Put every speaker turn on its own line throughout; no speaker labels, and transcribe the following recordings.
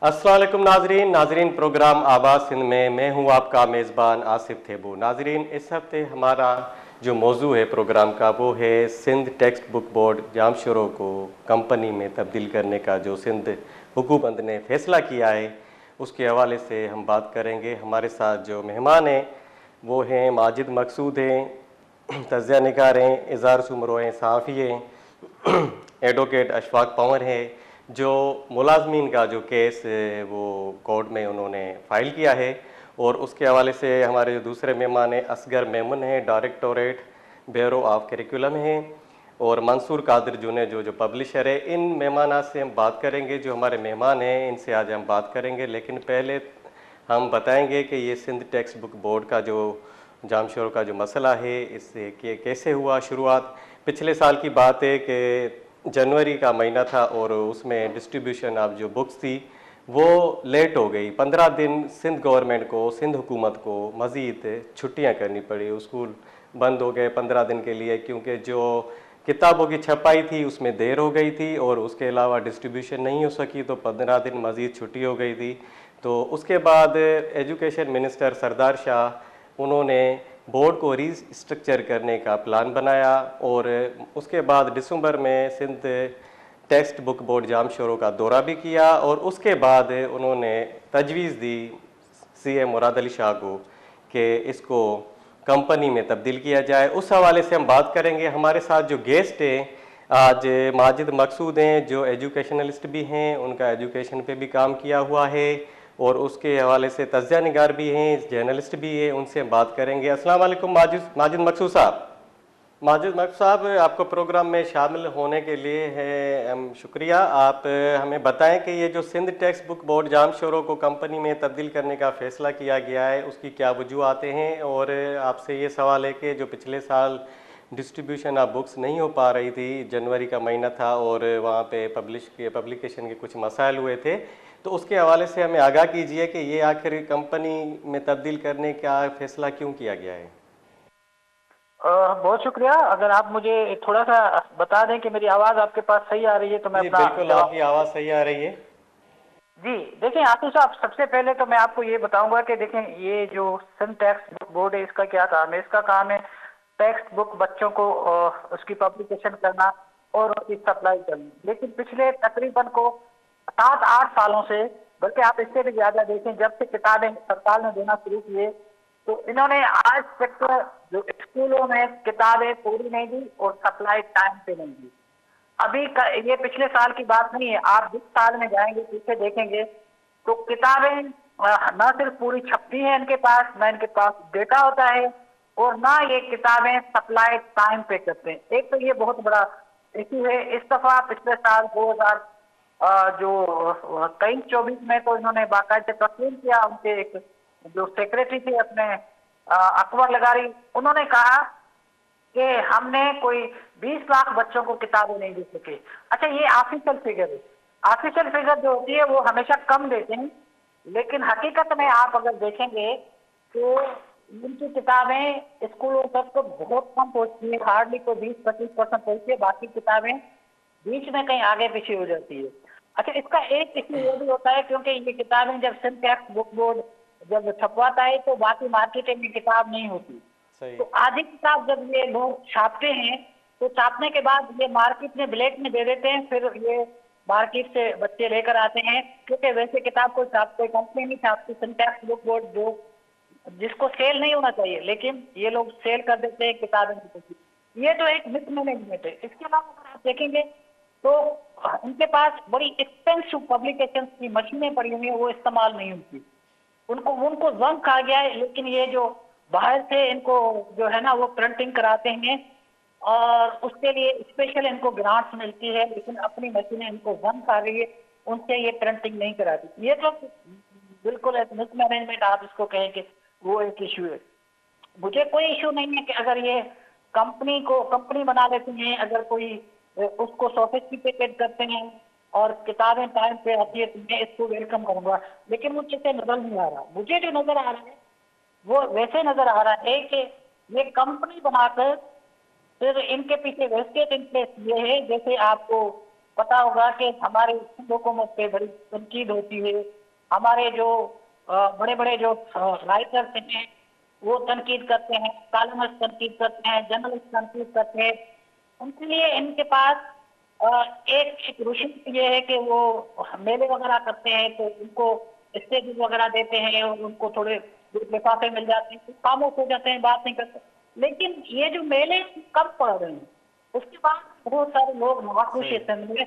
अस्सलाम वालेकुम नाजरीन नाजरीन प्रोग्राम आवाज़ सिंध में मैं हूं आपका मेज़बान आसिफ थेबू। नाजरीन, इस हफ्ते हमारा जो मौजू है प्रोग्राम का वो है सिंध टेक्स्ट बुक बोर्ड जामशोरों को कंपनी में तब्दील करने का जो सिंध हुकूमत ने फ़ैसला किया है उसके हवाले से हम बात करेंगे। हमारे साथ जो मेहमान हैं वो हैं माजिद मकसूद हैं, तज़िया निगार हैं, इज़ार सुमरो हैं, सहाफ़ी हैं, एडवोकेट अशफाक पंवर है जो मुलाजमीन का जो केस है वो कोर्ट में उन्होंने फ़ाइल किया है। और उसके हवाले से हमारे जो दूसरे मेहमान हैं असगर मेमन हैं, डायरेक्टोरेट ब्यूरो ऑफ करिकुलम हैं, और मंसूर कादिर जुने जो पब्लिशर है। इन मेहमान से हम बात करेंगे। जो हमारे मेहमान हैं इनसे आज हम बात करेंगे, लेकिन पहले हम बताएंगे कि ये सिंध टेक्स्ट बुक बोर्ड का जो जामशोरों का जो मसला है इससे कैसे हुआ शुरुआत। पिछले साल की बात है कि जनवरी का महीना था और उसमें डिस्ट्रीब्यूशन ऑफ जो बुक्स थी वो लेट हो गई। 15 दिन सिंध गवर्नमेंट को, सिंध हुकूमत को मज़ीद छुट्टियां करनी पड़ी। स्कूल बंद हो गए 15 दिन के लिए, क्योंकि जो किताबों की छपाई थी उसमें देर हो गई थी और उसके अलावा डिस्ट्रीब्यूशन नहीं हो सकी, तो 15 दिन मज़ीद छुट्टी हो गई थी। तो उसके बाद एजुकेशन मिनिस्टर सरदार शाह उन्होंने बोर्ड को रीस्ट्रक्चर करने का प्लान बनाया और उसके बाद दिसंबर में सिंध टेक्स्ट बुक बोर्ड जामशोरों का दौरा भी किया और उसके बाद उन्होंने तजवीज़ दी सीएम मुराद अली शाह को कि इसको कंपनी में तब्दील किया जाए। उस हवाले से हम बात करेंगे। हमारे साथ जो गेस्ट हैं आज माजिद मकसूद हैं जो एजुकेशनलिस्ट भी हैं, उनका एजुकेशन पे भी काम किया हुआ है, और उसके हवाले से तज़िया निगार भी हैं, जर्नलिस्ट भी हैं, उनसे हम बात करेंगे। अस्सलाम वालेकुम माजिद मकसूद साहब। माजिद मकसूद साहब, आपको प्रोग्राम में शामिल होने के लिए है हम शुक्रिया। आप हमें बताएं कि ये जो सिंध टेक्स्ट बुक बोर्ड जामशोरों को कंपनी में तब्दील करने का फ़ैसला किया गया है उसकी क्या वजूहातें हैं, और आपसे ये सवाल है कि जो पिछले साल डिस्ट्रीब्यूशन ऑफ बुक्स नहीं हो पा रही थी, जनवरी का महीना था और वहाँ पे पब्लिकेशन के कुछ मसाइल हुए थे, तो उसके हवाले से हमें आगाह कीजिए कि ये आखिर कंपनी में तब्दील करने का फ़ैसला क्यों किया गया है।
बहुत शुक्रिया। अगर आप मुझे थोड़ा सा बता दें कि मेरी आवाज़ आपके पास सही आ रही है तो मैं
जी
अपना
बिल्कुल,
जवाब।
आपकी आवाज़ सही आ रही है।
जी देखिए आतिफ साहब, सबसे पहले तो मैं आपको ये बताऊंगा कि देखें ये जो सिंध टैक्स बुक बोर्ड है इसका क्या काम है। इसका काम है टेक्स्ट बुक बच्चों को उसकी पब्लिकेशन करना और उसकी सप्लाई करना। लेकिन पिछले तकरीबन को 7-8 सालों से, बल्कि आप इससे भी ज्यादा देखें, जब से किताबें सरकार ने देना शुरू किए तो इन्होंने आज तक जो स्कूलों में किताबें पूरी नहीं दी और सप्लाई टाइम पे नहीं दी। ये पिछले साल की बात नहीं है, आप जिस साल में जाएंगे पीछे देखेंगे तो किताबें न सिर्फ पूरी छपती हैं इनके पास, न इनके पास डेटा होता है, और ना ये किताबें सप्लाई टाइम पे करते हैं। एक तो ये बहुत बड़ा इशू है। इस दफा पिछले साल 2000 जो 23-24 में तो इन्होंने बाकायदे तस्लीम किया। उनके एक जो सेक्रेटरी थे अपने अकबर लगारी, उन्होंने कहा कि हमने कोई 20 लाख बच्चों को किताबें नहीं दे सके। अच्छा, ये ऑफिशियल फिगर है। ऑफिशियल फिगर जो होती है वो हमेशा कम देते हैं, लेकिन हकीकत में आप अगर देखेंगे तो उनकी किताबें स्कूलों तक तो बहुत कम पहुंचती है, हार्डली को 20-25% पहुंचती है। बाकी किताबें बीच में कहीं आगे पीछे हो जाती है। अच्छा, इसका एक इशू ये भी होता है क्योंकि ये किताबें जब सिंध टैक्स बुक बोर्ड जब छपवाता है तो बाकी मार्केटिंग में किताब नहीं होती।
सही।
तो आधी किताब जब ये लोग छापते हैं तो छापने के बाद ये मार्केट में ब्लैक में दे देते हैं, फिर ये मार्केट से बच्चे लेकर आते हैं, क्योंकि वैसे किताब को छापते कंपनी नहीं छापती, सिंध टैक्स बुक बोर्ड जो जिसको सेल नहीं होना चाहिए, लेकिन ये लोग सेल कर देते हैं किताबें की। ये तो एक मिसमैनेजमेंट है। इसके अलावा अगर आप देखेंगे तो उनके पास बड़ी एक्सपेंसिव पब्लिकेशन की मशीनें पड़ी हुई है, वो इस्तेमाल नहीं होती। उनको उनको जंग कहा गया है, लेकिन ये जो बाहर से इनको जो है ना वो प्रिंटिंग कराते हैं और उसके लिए स्पेशल इनको ग्रांट्स मिलती है, लेकिन अपनी मशीनें इनको जंग खा रही है, उनसे ये प्रिंटिंग नहीं कराती। ये तो बिल्कुल एक मिसमैनेजमेंट आप इसको कहें कि वो एक इशू है। मुझे कोई इशू नहीं है कि अगर ये कंपनी बना लेते हैं, अगर कोई उसको सोफिस्टिकेटेड करते हैं और किताबें टाइम पे आती है तो मैं इसको वेलकम करूंगा। लेकिन मुझे से नजर नहीं आ रहा, मुझे जो नजर आ रहा है वो वैसे नजर आ रहा है कि ये कंपनी बनाकर फिर इनके पीछे वेस्टेड इंटरेस्ट ये है। जैसे आपको पता होगा कि हमारे लोगों पे बड़ी तनकीद होती है। हमारे जो बड़े बड़े जो राइटर्स हैं वो तनकीद करते हैं, कॉलमिस्ट तनकीद करते हैं, जर्नलिस्ट तनकीद करते हैं। उनके लिए इनके पास अ, एक एक रुशीद ये है कि वो मेले वगैरह करते हैं तो उनको स्टेज वगैरह देते हैं और उनको थोड़े लिफाफे मिल जाते हैं, तो खामोश हो जाते हैं, बात नहीं करते। लेकिन ये जो मेले कम पड़ रहे हैं, उसके बाद बहुत सारे लोग नवाजुश
सही।
होंगे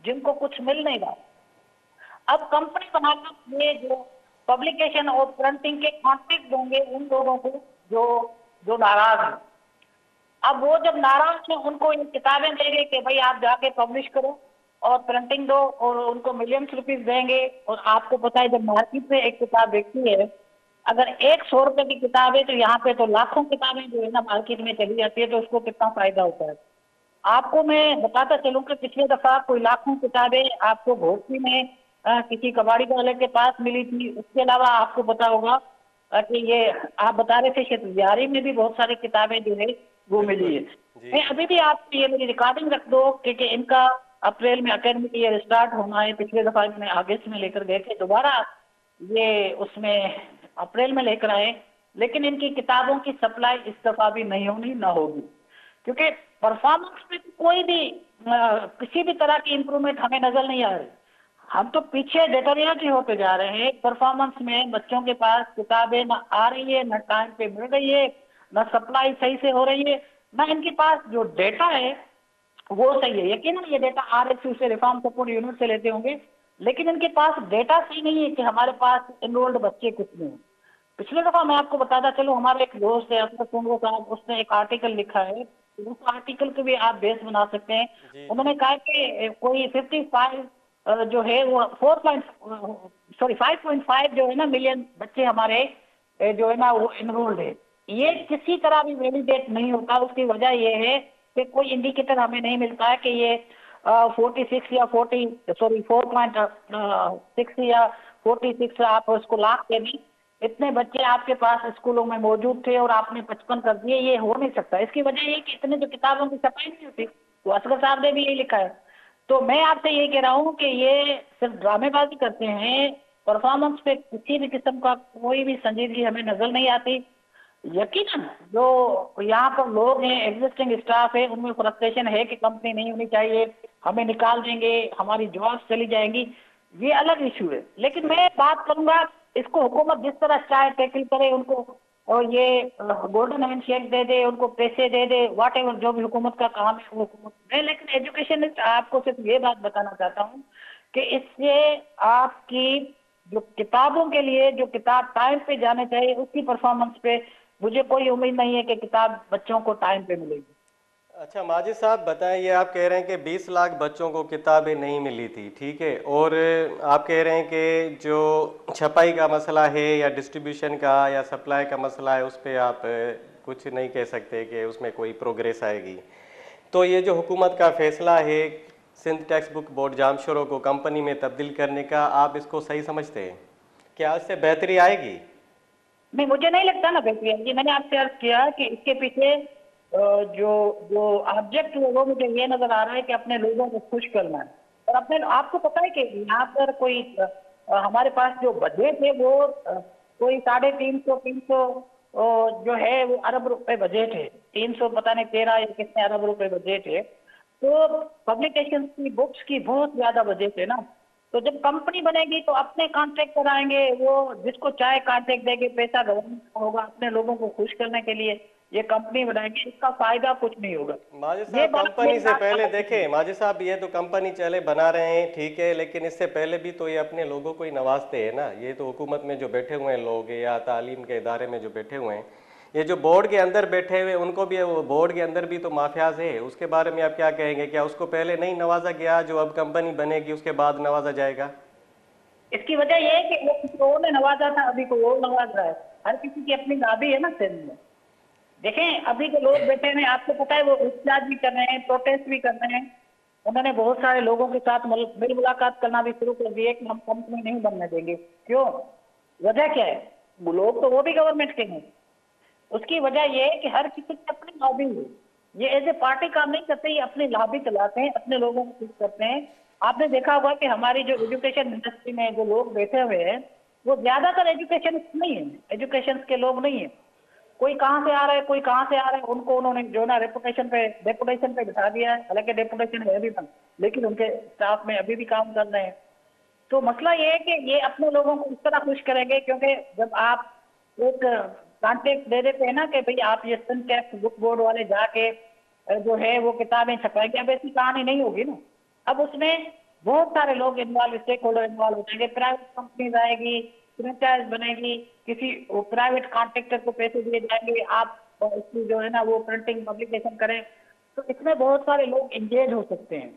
जिनको कुछ मिल नहीं रहा। अब कंपनी बनाकर ये जो पब्लिकेशन और प्रिंटिंग के कॉन्ट्रैक्ट देंगे उन लोगों को जो जो नाराज हैं। अब वो जब नाराज हैं उनको ये किताबें देंगे कि भाई आप जाके पब्लिश करो और प्रिंटिंग दो, और उनको मिलियंस रुपीस देंगे। और आपको पता है जब मार्केट में एक किताब बिकती है, अगर एक 100 रुपए की किताब है तो यहाँ पे तो लाखों किताबें जो है ना मार्केट में चली जाती है, तो उसको कितना फायदा होता है। आपको मैं बताता चलूं कि पिछले दफा कोई लाखों किताबें आपको भोजपुरी में किसी कबाड़ी वाले के पास मिली थी। उसके अलावा आपको पता होगा कि ये आप बता रहे थे शेतुजारी में भी बहुत सारी किताबें जो है वो मिली
बिल्कुल।
है।
जी।
मैं अभी भी आपको ये मेरी रिकॉर्डिंग रख दो, क्योंकि इनका अप्रैल में एकेडमिक ईयर स्टार्ट होना है। पिछले दफा मैंने अगस्त में लेकर गए थे, दोबारा ये उसमें अप्रैल में लेकर आए। लेकिन इनकी किताबों की सप्लाई इस दफा भी नहीं होनी, ना होगी, क्योंकि परफॉर्मेंस में तो कोई भी किसी भी तरह की इंप्रूवमेंट हमें नजर नहीं आ रही। हम तो पीछे डिटोरिएट ही होते जा रहे हैं परफॉर्मेंस में। बच्चों के पास किताबें ना आ रही है, ना टाइम पे मिल रही है, ना सप्लाई सही से हो रही है, ना इनके पास जो डेटा है वो सही है। यकीनन ये डेटा आरएसयू से, रिफॉर्म सपोर्ट यूनिट से लेते होंगे, लेकिन इनके पास डेटा सही नहीं है कि हमारे पास एनरोल्ड बच्चे कितने हैं। पिछले दफा मैं आपको बताता चलो, हमारे एक दोस्त है अशरफ कुंगो साहब, उसने एक आर्टिकल लिखा है, उस आर्टिकल को भी आप बेस बना सकते हैं।
जी।
उन्होंने
जी।
कहा कि कोई 55 जो है वो 5.5 जो है ना मिलियन बच्चे हमारे जो है ना वो एनरोल्ड है। ये
जी।
किसी तरह भी वैलिडेट नहीं होता। उसकी वजह ये है कि कोई इंडिकेटर हमें नहीं मिलता है कि ये 46 या 40 सॉरी 4.6 या 46 आप उसको लाख के नहीं, इतने बच्चे आपके पास स्कूलों में मौजूद थे और आपने 55 कर दिए, ये हो नहीं सकता। इसकी वजह ये कि इतने जो किताबों की छपाई नहीं होती, वो असगर साहब ने भी यही लिखा है। तो मैं आपसे ये कह रहा हूँ कि ये सिर्फ ड्रामेबाजी करते हैं, परफॉर्मेंस पे किसी भी किस्म का कोई भी संजीदगी हमें नजर नहीं आती। यकीनन जो यहाँ पर लोग हैं, एग्जिस्टिंग स्टाफ है, उनमें फ्रस्ट्रेशन है कि कंपनी नहीं होनी चाहिए, हमें निकाल देंगे, हमारी जॉब्स चली जाएंगी, ये अलग इशू है। लेकिन
सही।
मैं बात करूंगा, इसको हुकूमत जिस तरह चाहे टैकल करे उनको, और ये गोल्डन हैंडशेक दे दे, उनको पैसे दे दे, वाट एवर जो भी हुकूमत का काम है वो हुकूमत है। लेकिन एजुकेशनिस्ट आपको सिर्फ ये बात बताना चाहता हूँ कि इससे आपकी जो किताबों के लिए जो किताब टाइम पे जाने चाहिए उसकी परफॉर्मेंस पे मुझे कोई उम्मीद नहीं है कि किताब बच्चों को टाइम पे मिलेगी।
अच्छा माजिद साहब बताएं, ये आप कह रहे हैं कि 20 लाख बच्चों को किताबें नहीं मिली थी, ठीक है, और आप कह रहे हैं कि जो छपाई का मसला है या डिस्ट्रीब्यूशन का या सप्लाई का मसला है उस पर आप कुछ नहीं कह सकते कि उसमें कोई प्रोग्रेस आएगी। तो ये जो हुकूमत का फैसला है सिंध टेक्स्ट बुक बोर्ड जामशोरों को कंपनी में तब्दील करने का, आप इसको सही समझते हैं? क्या इससे बेहतरी आएगी?
नहीं, मुझे नहीं लगता ना बेहतरी जी। मैंने आपसे अर्ज किया कि इसके पीछे जो जो ऑब्जेक्ट है वो मुझे ये नजर आ रहा है कि अपने लोगों को खुश करना है। और अपने आपको पता है कि यहाँ पर कोई हमारे पास जो बजट है वो कोई 350 जो है वो अरब रुपए बजट है। 300 पता नहीं 13 या कितने अरब रुपए बजट है। तो पब्लिकेशन की बुक्स की बहुत ज्यादा बजट है ना। तो जब कंपनी बनेगी तो अपने कॉन्ट्रैक्ट कराएंगे, वो जिसको चाहे कॉन्ट्रैक्ट देंगे, पैसा गवर्नमेंट का होगा, अपने लोगों को खुश करने के लिए ये कंपनी बनाएंगे, इसका फायदा कुछ नहीं होगा।
माजिद
ये
साहब
बात
कंपनी
मेरी
से
आप
पहले
समझ लीजिए।
देखें, माजिद साहब ये तो कंपनी चले बना रहे हैं ठीक है, लेकिन इससे पहले भी तो ये अपने लोगों को ही नवाजते हैं ना। ये तो हुकूमत में जो बैठे हुए हैं लोग या तालीम के इदारे में जो बैठे हुए हैं, ये जो बोर्ड के अंदर बैठे हुए उनको भी, वो बोर्ड के अंदर भी तो माफियाज है। उसके बारे में आप क्या कहेंगे? क्या उसको पहले नहीं नवाजा गया जो अब कंपनी बनेगी उसके बाद नवाजा जाएगा?
इसकी वजह यह है कि वो किसी और ने नवाजा था, अभी को और नवाज रहा है। हर किसी की अपनी लाभी है ना सिंध में। देखें अभी जो लोग बैठे हैं आपको पता है वो एहतजाज भी कर रहे हैं, प्रोटेस्ट भी कर रहे हैं। उन्होंने बहुत सारे लोगों के साथ मिल मुलाकात करना भी शुरू कर दी है कि हम कंपनी नहीं बनने देंगे। क्यों? वजह क्या है? वो लोग तो वो भी गवर्नमेंट के हैं। उसकी वजह यह है कि हर किसी की अपनी लॉबी है। ये एज ए पार्टी काम नहीं करते, ये अपने लाभ ही चलाते हैं, अपने लोगों को खुश करते हैं। आपने देखा होगा कि हमारी जो एजुकेशन इंडस्ट्री में जो लोग बैठे हुए हैं वो ज्यादातर एजुकेशन नहीं है, एजुकेशन के लोग नहीं है। कोई कहाँ से आ रहा है, कोई कहाँ से आ रहा है, उनको उन्होंने जो ना डेपुटेशन पे बिठा दिया है। हालांकि डेपुटेशन है भी बंद, लेकिन उनके स्टाफ में अभी भी काम कर रहे हैं। तो मसला ये है कि ये अपने लोगों को इस तरह खुश करेंगे, क्योंकि जब आप एक कॉन्टेक्ट दे देते हैं ना कि भाई आप ये सन टैक्स बुक बोर्ड वाले जाके जो है वो किताबें छपाएंगे, अब ऐसी कहानी नहीं होगी ना। अब उसमें बहुत सारे लोग इन्वॉल्व, स्टेक होल्डर इन्वॉल्व हो जाएंगे, प्राइवेट कंपनीज आएगी, फ्रेंचाइज बनेगी, किसी प्राइवेट कॉन्ट्रेक्टर को पैसे दिए जाएंगे, आप इसकी जो है ना वो प्रिंटिंग पब्लिकेशन करें। तो इसमें बहुत सारे लोग एंगेज हो सकते हैं,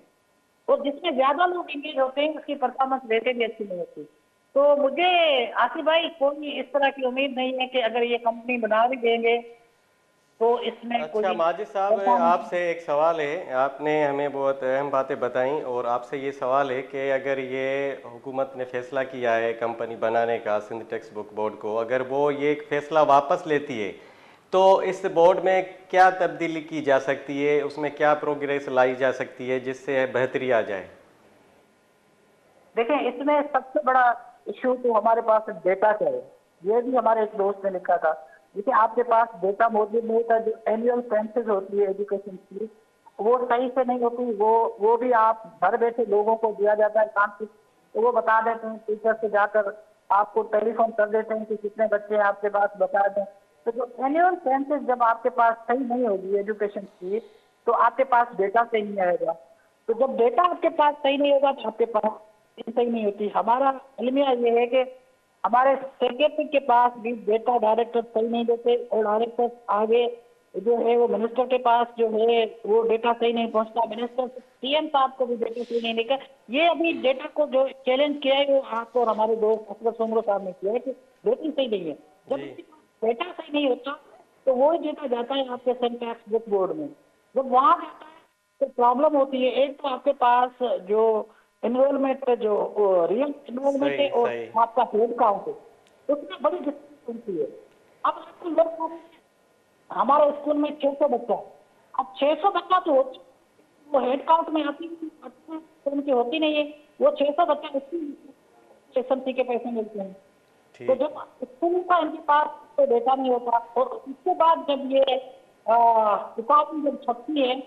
और जिसमें ज्यादा लोग एंगेज होते हैं उसकी परफॉर्मेंस वैसे भी अच्छी नहीं होती। तो मुझे आसिफ भाई कोई इस तरह की उम्मीद नहीं है कि अगर ये कंपनी बना भी देंगे तो इसमें
अच्छा
कोई
माजिद साहब,
परफॉर्मेंस।
आपसे एक सवाल है। आपने हमें बहुत अहम बातें बताई और आपसे ये सवाल है कि अगर ये हुकूमत ने फैसला किया है कंपनी बनाने का, सिंध टेक्स्ट बुक बोर्ड को, अगर वो ये फैसला वापस लेती है तो इस बोर्ड में क्या तब्दीली की जा सकती है, उसमें क्या प्रोग्रेस लाई जा सकती है जिससे बेहतरी आ जाए?
देखें, इसमें सबसे बड़ा इशू तो हमारे पास डेटा का है। ये भी हमारे एक दोस्त ने लिखा था, जैसे आपके पास डेटा मौजूद नहीं था। जो एनुअल सेंसस होती है एजुकेशन की, वो सही से नहीं होती। वो भी आप घर बैठे लोगों को दिया जाता है काम की, तो वो बता देते हैं, टीचर से जाकर आपको टेलीफोन कर देते हैं कि कितने बच्चे हैं आपके पास, बता दें। तो जो एनुअल सेंसस जब आपके पास सही नहीं होगी एजुकेशन की, तो आपके पास डेटा सही नहीं आएगा। तो जब डेटा आपके पास सही नहीं होगा तो आपके पास सही नहीं होती। हमारा अलमिया ये है कि हमारे सेक्रेटरी के पास भी डेटा डायरेक्टर सही नहीं देते, और डायरेक्टर आगे जो है वो मिनिस्टर के पास जो है वो डेटा सही नहीं पहुंचता, मिनिस्टर सीएम साहब को भी डेटा सही नहीं देकर। ये अभी डेटा को जो चैलेंज किया है वो आपको और हमारे दोस्त असगर सोमरो साहब ने किया है कि डेटा सही नहीं है। जब डेटा सही नहीं होता तो वो डेटा जाता है आपके सन टैक्स बुक बोर्ड में। जब वहां जाता है तो प्रॉब्लम होती है। एक तो आपके पास जो एनरोलमेंट, जो रियल एनरोलमेंट है, और आपका हेड काउंट है, उसमें बड़ी डिस्टेंस होती है। अब आपको लोग, हमारे स्कूल में 600 बच्चा है। अब 600 बच्चा तो होती, वो हेड काउंट में आती उनकी होती नहीं है। वो 600 बच्चा एसएमसी के पैसे मिलते हैं। तो जब स्कूल का इनके पास तो डेटा नहीं होता, और उसके बाद जब ये किताब जब छपती है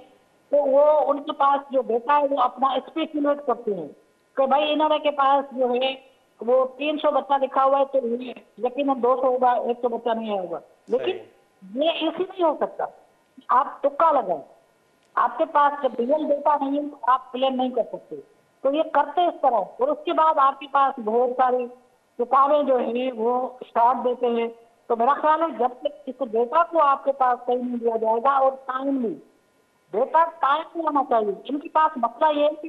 तो वो उनके पास जो डेटा है वो अपना स्पेकुलेट करते हैं कि भाई इन्होंने के पास जो है वो 300 बच्चा लिखा हुआ है, तो यकीनन 200 होगा, 100 बच्चा नहीं आएगा। लेकिन ये ऐसे नहीं हो सकता, आप तुक्का लगाए। आपके पास जब रियल डेटा नहीं है तो आप क्लेम नहीं कर सकते। तो ये करते इस तरह, और उसके बाद आपके पास बहुत सारी किताबें जो है वो शॉर्ट देते हैं। तो मेरा ख्याल है जब तक इस डेटा को आपके पास सही नहीं दिया जाएगा, और टाइमली डेटा टाइम आना चाहिए। इनके पास मसला ये है कि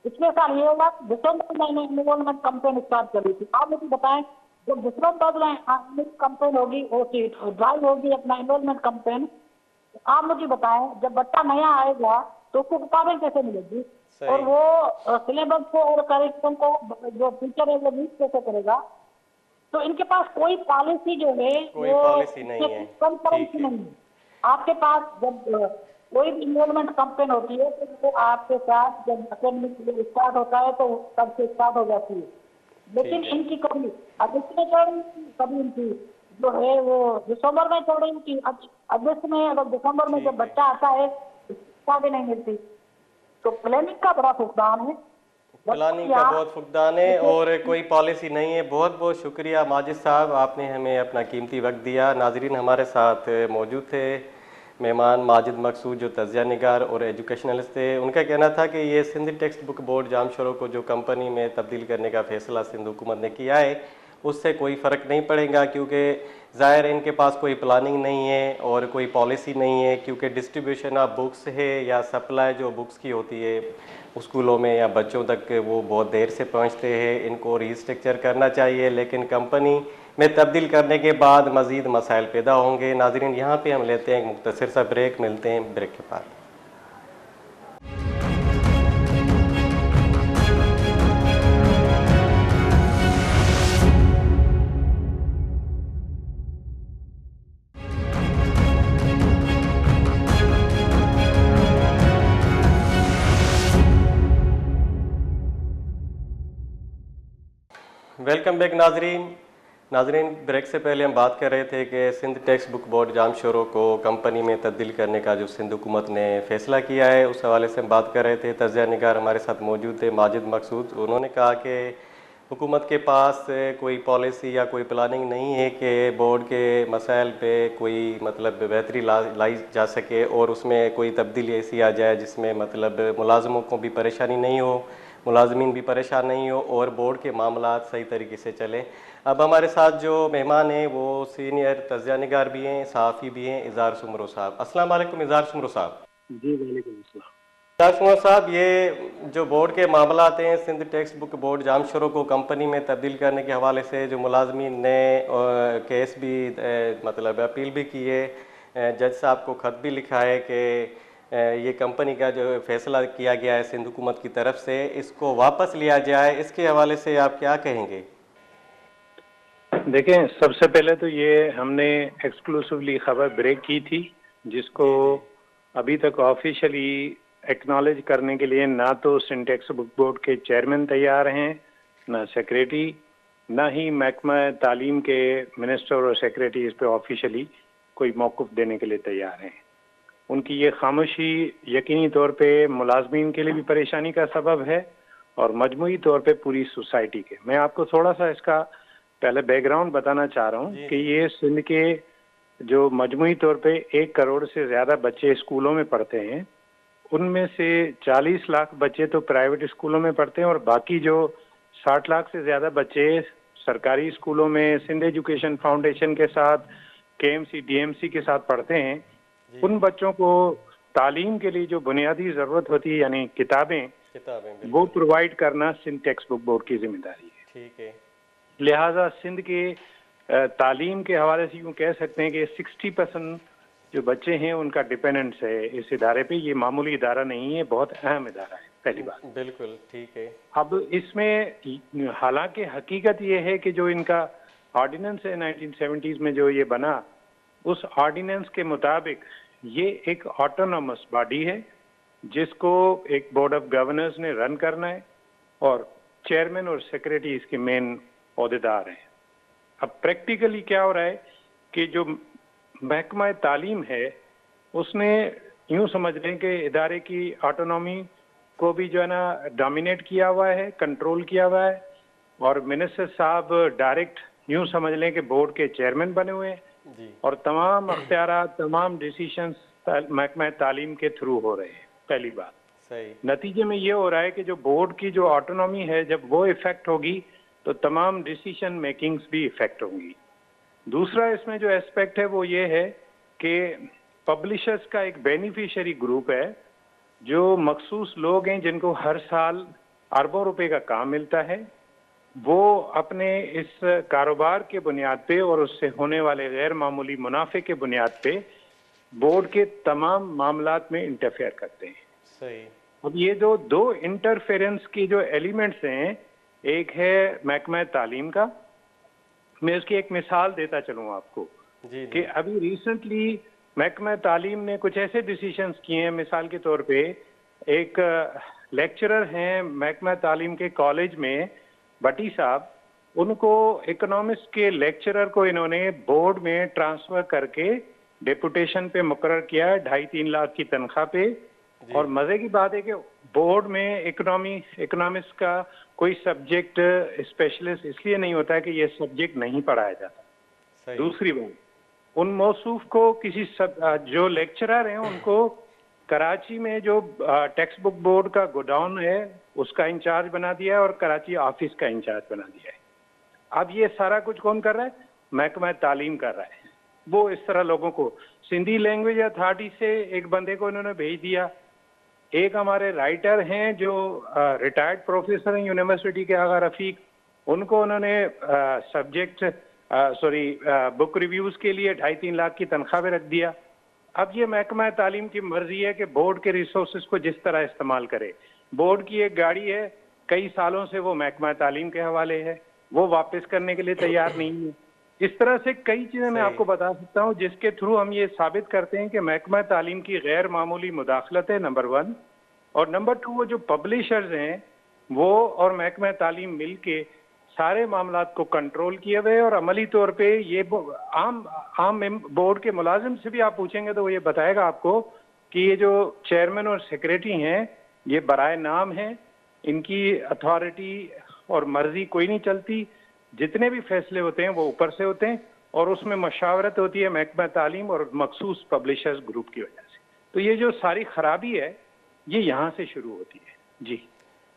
पिछले साल ये हुआ, दिसंबर महीने एनरोलमेंट कैंपेन स्टार्ट करी थी। आप मुझे बताएं, जब दिसंबर में कैंपेन होगी, ड्राइव होगी अपना एनरोलमेंट कैंपेन, आप मुझे बताएं जब बच्चा नया आएगा तो उसको किताबें कैसे मिलेगी, और वो सिलेबस को और करिकुलम को जो टीचर है वो मीट कैसे करेगा। तो इनके पास कोई पॉलिसी जो है वो
पॉलिसी नहीं है,
नहीं है। आपके पास जब कोई भी इन्वॉल्वमेंट कैंपेन होती है तो वो आपके साथ जब एकेडमिक ईयर स्टार्ट होता है तो तब से स्टार्ट हो जाती है। लेकिन इनकी कभी अगस्त में चल रही थी, कभी इनकी जो है वो दिसंबर में चल रही थी। अगस्त में अगर दिसंबर में जब बच्चा आता है शिक्षा भी नहीं मिलती। तो प्लानिंग का बड़ा फुकदान है,
प्लानिंग का बहुत फुकदान है, और कोई पॉलिसी नहीं है। बहुत बहुत शुक्रिया माजिद साहब, आपने हमें अपना कीमती वक्त दिया। नाजरीन, हमारे साथ मौजूद थे मेहमान माजिद मकसूद, जो तजिया निगार और एजुकेशनलिस्ट थे। उनका कहना था कि ये सिंध टेक्स्ट बुक बोर्ड जामशोरों को जो कंपनी में तब्दील करने का फैसला सिंध हुकूमत ने किया है उससे कोई फ़र्क नहीं पड़ेगा, क्योंकि ज़ाहिर इनके पास कोई प्लानिंग नहीं है और कोई पॉलिसी नहीं है। क्योंकि डिस्ट्रीब्यूशन ऑफ बुक्स है या सप्लाई जो बुक्स की होती है स्कूलों में या बच्चों तक, वो बहुत देर से पहुंचते हैं। इनको रीस्ट्रक्चर करना चाहिए, लेकिन कंपनी में तब्दील करने के बाद मज़ीद मसाइल पैदा होंगे। नाज़रीन, यहाँ पे हम लेते हैं एक मुख्तसर सा ब्रेक, मिलते हैं ब्रेक के बाद। वेलकम बैक नाजरीन। नाजरीन, ब्रेक से पहले हम बात कर रहे थे कि सिंध टेक्स्ट बुक बोर्ड जामशोरों को कंपनी में तब्दील करने का जो सिंध हुकूमत ने फ़ैसला किया है, उस हवाले से हम बात कर रहे थे। तज्ज़िया निगार हमारे साथ मौजूद थे माजिद मकसूद। उन्होंने कहा कि हुकूमत के पास कोई पॉलिसी या कोई प्लानिंग नहीं है कि बोर्ड के मसाइल पे कोई मतलब बेहतरी लाई जा सके और उसमें कोई तब्दीली ऐसी आ जाए जिसमें मतलब मुलाजमों को भी परेशानी नहीं हो, मुलाजमीन भी परेशान नहीं हो और बोर्ड के मामलात सही तरीके से चलें। अब हमारे साथ जो मेहमान हैं वो सीनियर तज्ज़िया निगार भी हैं, सहाफ़ी भी हैं, इज़हार सुमरो साहब। अस्सलाम वालेकुम इज़हार सुमरो साहब।
जी वालेकुम अस्सलाम।
इज़हार सुमरो साहब, ये जो बोर्ड के मामलात हैं, सिंध टेक्स्ट बुक बोर्ड जामशोरों को कंपनी में तब्दील करने के हवाले से जो मुलाजमीन ने केस भी मतलब अपील भी की है, जज साहब को ख़त भी लिखा है कि ये कंपनी का जो फैसला किया गया है सिंध हुकूमत की तरफ से, इसको वापस लिया जाए, इसके हवाले से आप क्या कहेंगे?
देखें, सबसे पहले तो ये हमने एक्सक्लूसिवली खबर ब्रेक की थी, जिसको अभी तक ऑफिशियली एक्नॉलेज करने के लिए ना तो सिंटेक्स बुक बोर्ड के चेयरमैन तैयार हैं, ना सेक्रेटरी, ना ही महकमा तालीम के मिनिस्टर और सेक्रेटरी इस पे ऑफिशियली कोई मौक़िफ़ देने के लिए तैयार हैं। उनकी ये खामोशी यकीनी तौर पे मुलाजमीन के लिए भी परेशानी का सबब है और मजमूई तौर पे पूरी सोसाइटी के। मैं आपको थोड़ा सा इसका पहले बैकग्राउंड बताना चाह रहा हूँ कि ये सिंध के जो मजमूई तौर पे 1 करोड़ से ज़्यादा बच्चे स्कूलों में पढ़ते हैं, उनमें से 40 लाख बच्चे तो प्राइवेट स्कूलों में पढ़ते हैं और बाकी जो 60 लाख से ज़्यादा बच्चे सरकारी स्कूलों में सिंध एजुकेशन फाउंडेशन के साथ, KMC, DMC के साथ पढ़ते हैं। उन बच्चों को तालीम के लिए जो बुनियादी ज़रूरत होती है, यानी किताबें, वो प्रोवाइड करना सिंध टेक्स्ट बुक बोर्ड की जिम्मेदारी है।
ठीक है।
लिहाजा सिंध के तालीम के हवाले से यूँ कह सकते हैं कि 60% जो बच्चे हैं उनका डिपेंडेंस है इस इदारे पे। ये मामूली इदारा नहीं है, बहुत अहम इदारा है, पहली बात।
बिल्कुल ठीक है।
अब इसमें हालांकि हकीकत ये है कि जो इनका ऑर्डिनेंस है 1970s में जो ये बना, उस ऑर्डिनेंस के मुताबिक ये एक ऑटोनॉमस बॉडी है जिसको एक बोर्ड ऑफ गवर्नर्स ने रन करना है और चेयरमैन और सेक्रेटरी इसके मेन ओहदेदार हैं। अब प्रैक्टिकली क्या हो रहा है कि जो महकमा तालीम है उसने यूं समझ लें कि इदारे की ऑटोनॉमी को भी जो है ना डोमिनेट किया हुआ है, कंट्रोल किया हुआ है और मिनिस्टर साहब डायरेक्ट यूं समझ लें कि बोर्ड के चेयरमैन बने हुए हैं और तमाम अख्तियारात, तमाम डिसीशंस महकमा तालीम के थ्रू हो रहे हैं, पहली बात।
सही।
नतीजे में ये हो रहा है कि जो बोर्ड की जो ऑटोनॉमी है, जब वो इफेक्ट होगी तो तमाम डिसीजन मेकिंग्स भी इफेक्ट होंगी। दूसरा इसमें जो एस्पेक्ट है वो ये है कि पब्लिशर्स का एक बेनिफिशियरी ग्रुप है, जो मखसूस लोग हैं जिनको हर साल अरबों रुपए का काम मिलता है। वो अपने इस कारोबार के बुनियाद पे और उससे होने वाले गैर मामूली मुनाफे के बुनियाद पे बोर्ड के तमाम मामलात में इंटरफेयर करते हैं।
सही।
अब ये जो दो इंटरफेरेंस की जो एलिमेंट्स हैं, एक है महकमा तालीम का। मैं उसकी एक मिसाल देता चलूँ आपको कि अभी रिसेंटली महकमा तालीम ने कुछ ऐसे डिसीजंस किए हैं। मिसाल के तौर पे एक लेक्चरर हैं महकमा तालीम के कॉलेज में, भट्टी साहब, उनको इकोनॉमिक्स के लेक्चरर को इन्होंने बोर्ड में ट्रांसफर करके डेपुटेशन पे मुकर्रर किया है 2.5-3 लाख की तनख्वाह पे। और मजे की बात है कि बोर्ड में इकोनॉमिक्स का कोई सब्जेक्ट स्पेशलिस्ट इसलिए नहीं होता है कि ये सब्जेक्ट नहीं पढ़ाया जाता। दूसरी बात, उन मौसूफ को किसी जो लेक्चरर हैं उनको कराची में जो टेक्स्ट बुक बोर्ड का गोडाउन है उसका इंचार्ज बना दिया है और कराची ऑफिस का इंचार्ज बना दिया है। अब ये सारा कुछ कौन कर रहा है? महकमा तालीम कर रहा है। वो इस तरह लोगों को सिंधी लैंग्वेज अथॉरिटी से एक बंदे को इन्होंने भेज दिया। एक हमारे राइटर हैं जो रिटायर्ड प्रोफेसर हैं यूनिवर्सिटी के, आगा रफीक, उनको उन्होंने बुक रिव्यूज के लिए 2.5-3 लाख की तनख्वाह पे रख दिया। अब ये महकमा तालीम की मर्जी है कि बोर्ड के रिसोर्सेज को जिस तरह इस्तेमाल करे। बोर्ड की एक गाड़ी है, कई सालों से वो महकमा तालीम के हवाले है, वो वापस करने के लिए तैयार नहीं है। इस तरह से कई चीजें मैं आपको बता सकता हूं जिसके थ्रू हम ये साबित करते हैं कि महकमा तालीम की गैर मामूली मुदाखलत है, नंबर 1। और नंबर 2, वो जो पब्लिशर्स हैं वो और महकमा तालीम मिल के सारे मामलात को कंट्रोल किए हुए, और अमली तौर पे ये आम बोर्ड के मुलाजिम से भी आप पूछेंगे तो वो ये बताएगा आपको कि ये जो चेयरमैन और सेक्रेटरी हैं ये बराए नाम हैं, इनकी अथॉरिटी और मर्जी कोई नहीं चलती, जितने भी फैसले होते हैं वो ऊपर से होते हैं, और उसमें मशावरत होती है महकमा तालीम और मखसूस पब्लिशर्स ग्रुप की वजह से। तो ये जो सारी खराबी है ये यहाँ से शुरू होती है। जी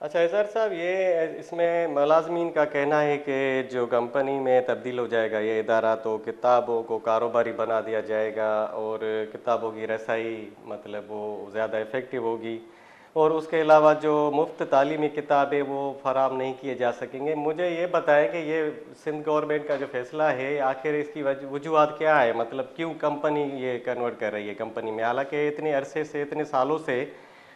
अच्छा एजाज साहब, ये इसमें मुलाजमीन का कहना है कि जो कंपनी में तब्दील हो जाएगा ये इदारा, तो किताबों को कारोबारी बना दिया जाएगा और किताबों की रसाई मतलब वो ज़्यादा इफ़ेक्टिव होगी, और उसके अलावा जो मुफ्त तालीमी किताबें वो फराम नहीं किए जा सकेंगे। मुझे ये बताएं कि ये सिंध गवर्नमेंट का जो फैसला है आखिर इसकी वजूहत क्या है, मतलब क्यों कंपनी ये कन्वर्ट कर रही है कंपनी में, हालांकि इतने अरसे से इतने सालों से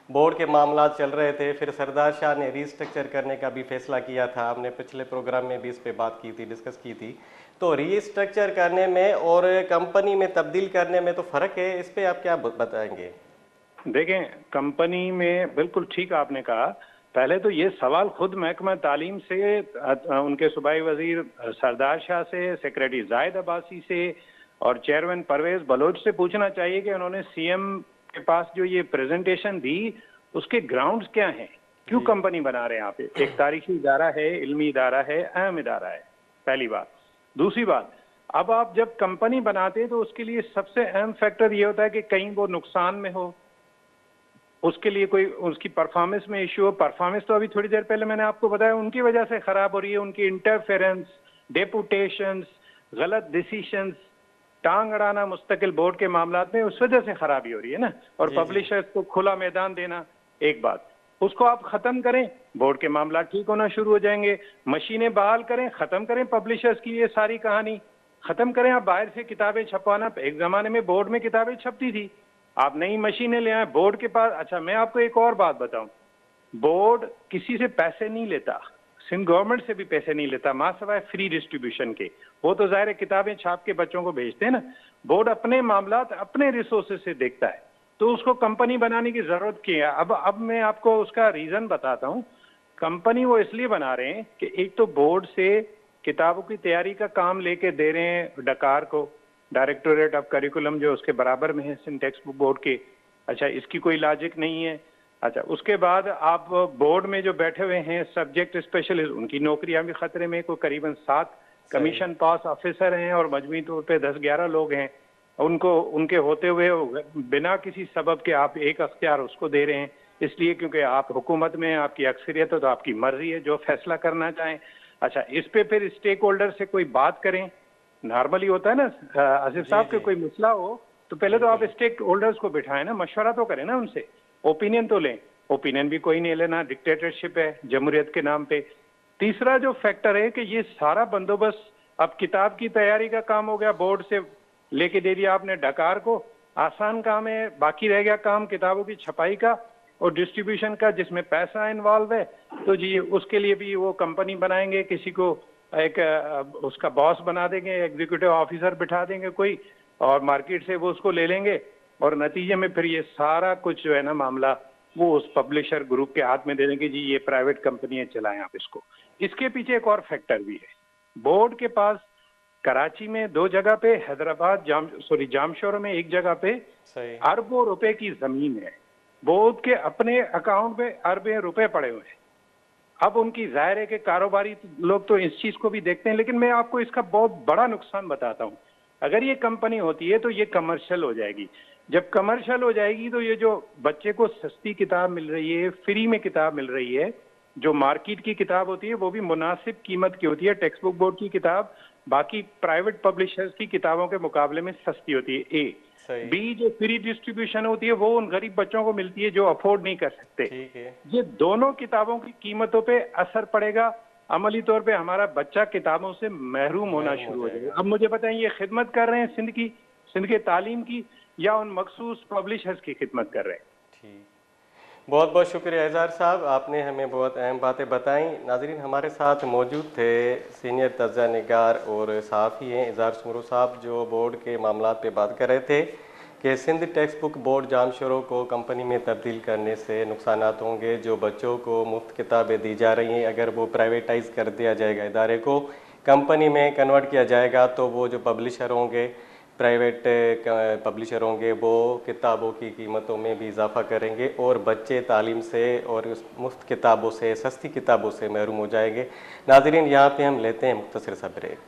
बोर्ड के मामला चल रहे थे। फिर सरदार शाह ने रीस्ट्रक्चर करने का भी फैसला किया था, हमने पिछले प्रोग्राम में भी इस पे बात की थी, डिस्कस की थी। तो रीस्ट्रक्चर करने में और कंपनी में तब्दील करने में तो फ़र्क है, इस पे आप क्या बताएंगे?
देखें, कंपनी में बिल्कुल ठीक आपने कहा। पहले तो ये सवाल खुद महकमा तालीम से, उनके सूबाई वजीर सरदार शाह से, सेक्रेटरी जाहिद अब्बासी से और चेयरमैन परवेज बलोच से पूछना चाहिए कि उन्होंने सीएम के पास जो ये प्रेजेंटेशन दी उसके ग्राउंड्स क्या हैं, क्यों कंपनी बना रहे हैं यहाँ पे। एक तारीखी इदारा है, इल्मी इदारा है, अहम इदारा है, पहली बात। दूसरी बात, अब आप जब कंपनी बनाते हैं तो उसके लिए सबसे अहम फैक्टर ये होता है कि कहीं वो नुकसान में हो, उसके लिए कोई उसकी परफॉर्मेंस में इश्यू हो। परफॉर्मेंस तो अभी थोड़ी देर पहले मैंने आपको बताया उनकी वजह से खराब हो रही है, उनकी इंटरफेरेंस, डेपुटेशंस, गलत डिसीशंस, टांग अड़ाना मुस्तकिल बोर्ड के मामलात में, उस वजह से खराबी हो रही है ना। और पब्लिशर्स को खुला मैदान देना, एक बात, उसको आप खत्म करें, बोर्ड के मामला ठीक होना शुरू हो जाएंगे। मशीनें बहाल करें, खत्म करें पब्लिशर्स की ये सारी कहानी, खत्म करें। आप बाहर से किताबें छपवाना, एक जमाने में बोर्ड में किताबें छपती थी, आप नई मशीनें ले आए बोर्ड के पास। अच्छा, मैं आपको एक और बात बताऊं, बोर्ड किसी से पैसे नहीं लेता, सिंध गवर्नमेंट से भी पैसे नहीं लेता, मां सवाए फ्री डिस्ट्रीब्यूशन के। वो तो जाहिर है किताबें छाप के बच्चों को भेजते हैं ना। बोर्ड अपने मामलात अपने रिसोर्सेज से देखता है, तो उसको कंपनी बनाने की जरूरत क्या है। अब मैं आपको उसका रीजन बताता हूँ। कंपनी वो इसलिए बना रहे हैं कि एक तो बोर्ड से किताबों की तैयारी का काम लेके दे रहे हैं डकार को, डायरेक्टोरेट ऑफ करिकुलम जो उसके बराबर में है सिंध टेक्स्ट बुक बोर्ड के। अच्छा, इसकी कोई लॉजिक नहीं है। अच्छा, उसके बाद आप बोर्ड में जो बैठे हुए हैं सब्जेक्ट स्पेशलिस्ट, उनकी नौकरियां भी खतरे में। कोई करीबन 7 कमीशन पास ऑफिसर हैं और मजमूई तौर पे 10-11 लोग हैं। उनको उनके होते हुए बिना किसी सबब के आप एक अख्तियार उसको दे रहे हैं, इसलिए क्योंकि आप हुकूमत में, आपकी अक्सरियत हो तो आपकी मर्जी है जो फैसला करना चाहें। अच्छा, इस पे फिर स्टेक होल्डर से कोई बात करें, नॉर्मली होता है ना आसिफ साहब के कोई मसला हो तो पहले तो आप स्टेक होल्डर्स को बिठाएं ना, मशवरा तो करें ना उनसे, ओपिनियन तो लें। ओपिनियन भी कोई नहीं लेना, डिक्टेटरशिप है जमहूरियत के नाम पे। तीसरा जो फैक्टर है कि ये सारा बंदोबस्त, अब किताब की तैयारी का काम हो गया, बोर्ड से लेके दे दिया आपने डकार को, आसान काम है। बाकी रह गया काम किताबों की छपाई का और डिस्ट्रीब्यूशन का, जिसमें पैसा इन्वॉल्व है। तो जी उसके लिए भी वो कंपनी बनाएंगे, किसी को एक उसका बॉस बना देंगे, एग्जीक्यूटिव ऑफिसर बिठा देंगे कोई, और मार्केट से वो उसको ले लेंगे, और नतीजे में फिर ये सारा कुछ जो है ना मामला वो उस पब्लिशर ग्रुप के हाथ में दे देंगे, जी ये प्राइवेट कंपनी है, चलाएं आप इसको। इसके पीछे एक और फैक्टर भी है, बोर्ड के पास कराची में 2 जगह पे, हैदराबाद जामशोर में 1 जगह पे अरबों रुपए की जमीन है। बोर्ड के अपने अकाउंट में अरबों रुपए पड़े हुए हैं। अब उनकी जाहिर है कि कारोबारी लोग तो इस चीज को भी देखते हैं, लेकिन मैं आपको इसका बहुत बड़ा नुकसान बताता हूं। अगर ये कंपनी होती है तो ये कमर्शियल हो जाएगी। जब कमर्शियल हो जाएगी तो ये जो बच्चे को सस्ती किताब मिल रही है, फ्री में किताब मिल रही है, जो मार्केट की किताब होती है वो भी मुनासिब कीमत की होती है। टेक्स्ट बुक बोर्ड की किताब बाकी प्राइवेट पब्लिशर्स की किताबों के मुकाबले में सस्ती होती है, ए। बी, जो फ्री डिस्ट्रीब्यूशन होती है वो उन गरीब बच्चों को मिलती है जो अफोर्ड नहीं कर सकते। ये दोनों किताबों की कीमतों पे असर पड़ेगा, अमली तौर पे हमारा बच्चा किताबों से महरूम होना शुरू हो जाएगा। अब मुझे बताएं, ये खिदमत कर रहे हैं सिंध के तालीम की या उन मखसूस पब्लिशर्स की खिदमत कर रहे हैं?
ठीक, बहुत बहुत शुक्रिया एजाज साहब, आपने हमें बहुत अहम बातें बताई। नाजरीन, हमारे साथ मौजूद थे सीनियर तज्ज़ा निगार और सहाफ़ी हैं एजाज सुमरू साहब, जो बोर्ड के मामलात पे बात कर रहे थे कि सिंध टेक्स्ट बुक बोर्ड जामशोरों को कंपनी में तब्दील करने से नुकसानात होंगे। जो बच्चों को मुफ्त किताबें दी जा रही हैं, अगर वो प्राइवेटाइज कर दिया जाएगा, इदारे को कंपनी में कन्वर्ट किया जाएगा, तो वो जो पब्लिशर होंगे, प्राइवेट पब्लिशर होंगे, वो किताबों की कीमतों में भी इजाफा करेंगे और बच्चे तालीम से और उस मुफ्त किताबों से, सस्ती किताबों से महरूम हो जाएंगे। नाज़रीन, यहाँ पे हम लेते हैं मुख्तसर सा ब्रेक।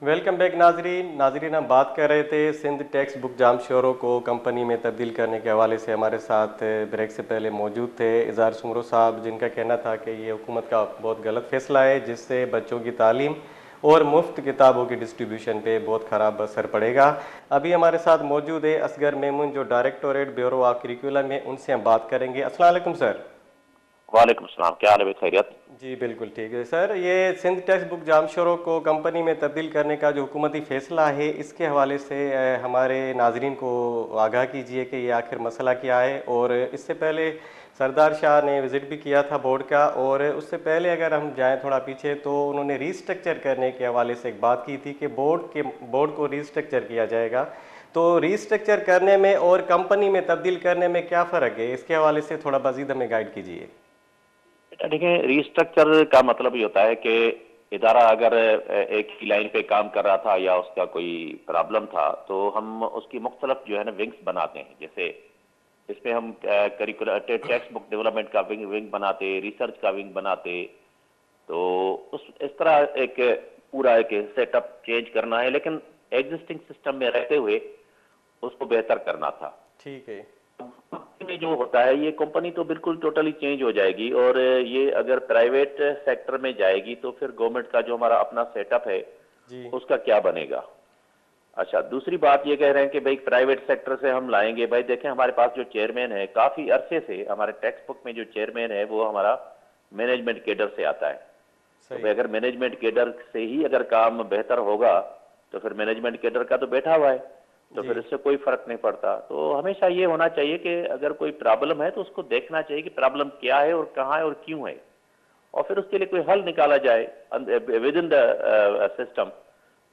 वेलकम बैक नाजरीन, हम बात कर रहे थे सिंध टेक्स्ट बुक जामशोरों को कंपनी में तब्दील करने के हवाले से। हमारे साथ ब्रेक से पहले मौजूद थे इज़हार सुमरो साहब, जिनका कहना था कि ये हुकूमत का बहुत गलत फैसला है, जिससे बच्चों की तालीम और मुफ्त किताबों की डिस्ट्रीब्यूशन पे बहुत ख़राब असर पड़ेगा। अभी हमारे साथ मौजूद है असगर मेमून, जो डायरेक्टोरेट ब्यूरो ऑफ करिकुलम है, उनसे हम बात करेंगे। अस्सलाम वालेकुम सर।
वालेकुम सलाम, क्या हाल है? खैरियत?
जी बिल्कुल ठीक है सर। ये सिंध टेक्स्ट बुक जामशोरों को कंपनी में तब्दील करने का जो हुकूमती फ़ैसला है, इसके हवाले से हमारे नाजरीन को आगाह कीजिए कि ये आखिर मसला क्या है। और इससे पहले सरदार शाह ने विज़िट भी किया था बोर्ड का, और उससे पहले अगर हम जाएं थोड़ा पीछे, तो उन्होंने रीस्ट्रक्चर करने के हवाले से एक बात की थी कि बोर्ड को रीस्ट्रक्चर किया जाएगा। तो रीस्ट्रक्चर करने में और कंपनी में तब्दील करने में क्या फ़र्क है, इसके हवाले से थोड़ा मज़ीद हमें गाइड कीजिए।
बेटा देखिए, रीस्ट्रक्चर का मतलब ये होता है कि इदारा अगर एक ही लाइन पे काम कर रहा था या उसका कोई प्रॉब्लम था, तो हम उसकी मुख्तलिफ जो है ना विंग्स बनाते हैं। जैसे इसमें हम करिकुलर टेक्स्ट बुक डेवलपमेंट का विंग बनाते, रिसर्च का विंग बनाते। तो इस तरह एक पूरा एक सेटअप चेंज करना है, लेकिन एग्जिस्टिंग सिस्टम में रहते हुए उसको बेहतर करना था।
ठीक है।
में जो होता है, ये कंपनी तो बिल्कुल टोटली चेंज हो जाएगी, और ये अगर प्राइवेट सेक्टर में जाएगी तो फिर गवर्नमेंट का जो हमारा अपना सेटअप है
जी,
उसका क्या बनेगा। अच्छा, दूसरी बात ये कह रहे हैं कि भाई प्राइवेट सेक्टर से हम लाएंगे। भाई देखें, हमारे पास जो चेयरमैन है, काफी अरसे से हमारे टेक्स्ट बुक में जो चेयरमैन है वो हमारा मैनेजमेंट केडर से आता है। तो अगर मैनेजमेंट केडर से ही अगर काम बेहतर होगा तो फिर मैनेजमेंट केडर का तो बैठा हुआ है, तो फिर इससे कोई फर्क नहीं पड़ता। तो हमेशा ये होना चाहिए कि अगर कोई प्रॉब्लम है तो उसको देखना चाहिए कि प्रॉब्लम क्या है और कहाँ है और क्यों है, और फिर उसके लिए कोई हल निकाला जाए विद इन द सिस्टम।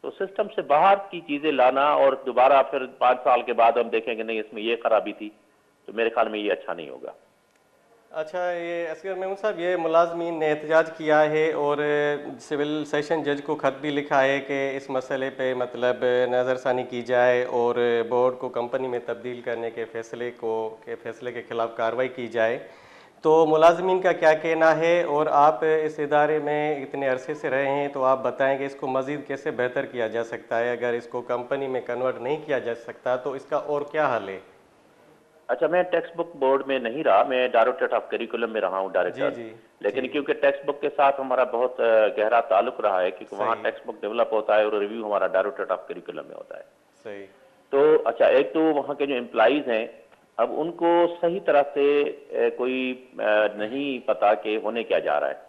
तो सिस्टम से बाहर की चीजें लाना और दोबारा फिर 5 साल के बाद हम देखेंगे नहीं इसमें ये खराबी थी, तो मेरे ख्याल में ये अच्छा नहीं होगा।
अच्छा, ये असगर मेमून साहब, ये मुलाजमीन ने एहतजाज किया है और सिविल सेशन जज को ख़त भी लिखा है कि इस मसले पे मतलब नज़रसानी की जाए और बोर्ड को कंपनी में तब्दील करने के फैसले के ख़िलाफ़ कार्रवाई की जाए। तो मुलाजमीन का क्या कहना है, और आप इस इदारे में इतने अरसे से रहे हैं, तो आप बताएं कि इसको मज़ीद कैसे बेहतर किया जा सकता है। अगर इसको कंपनी में कन्वर्ट नहीं किया जा सकता तो इसका और क्या हल है?
अच्छा, मैं टेक्स्ट बुक बोर्ड में नहीं रहा, मैं डायरेक्टरेट ऑफ करिकुलम में रहा हूँ डायरेक्टर।
जी,
लेकिन क्योंकि टेक्स्ट बुक के साथ हमारा बहुत गहरा ताल्लुक रहा है, क्योंकि वहाँ टेक्स्ट बुक डेवलप होता है और रिव्यू हमारा डायरेक्टरेट ऑफ करिकुलम में होता है।
सही।
तो अच्छा, एक तो वहाँ के जो एम्प्लॉइज हैं, अब उनको सही तरह से कोई नहीं पता कि होने क्या जा रहा है,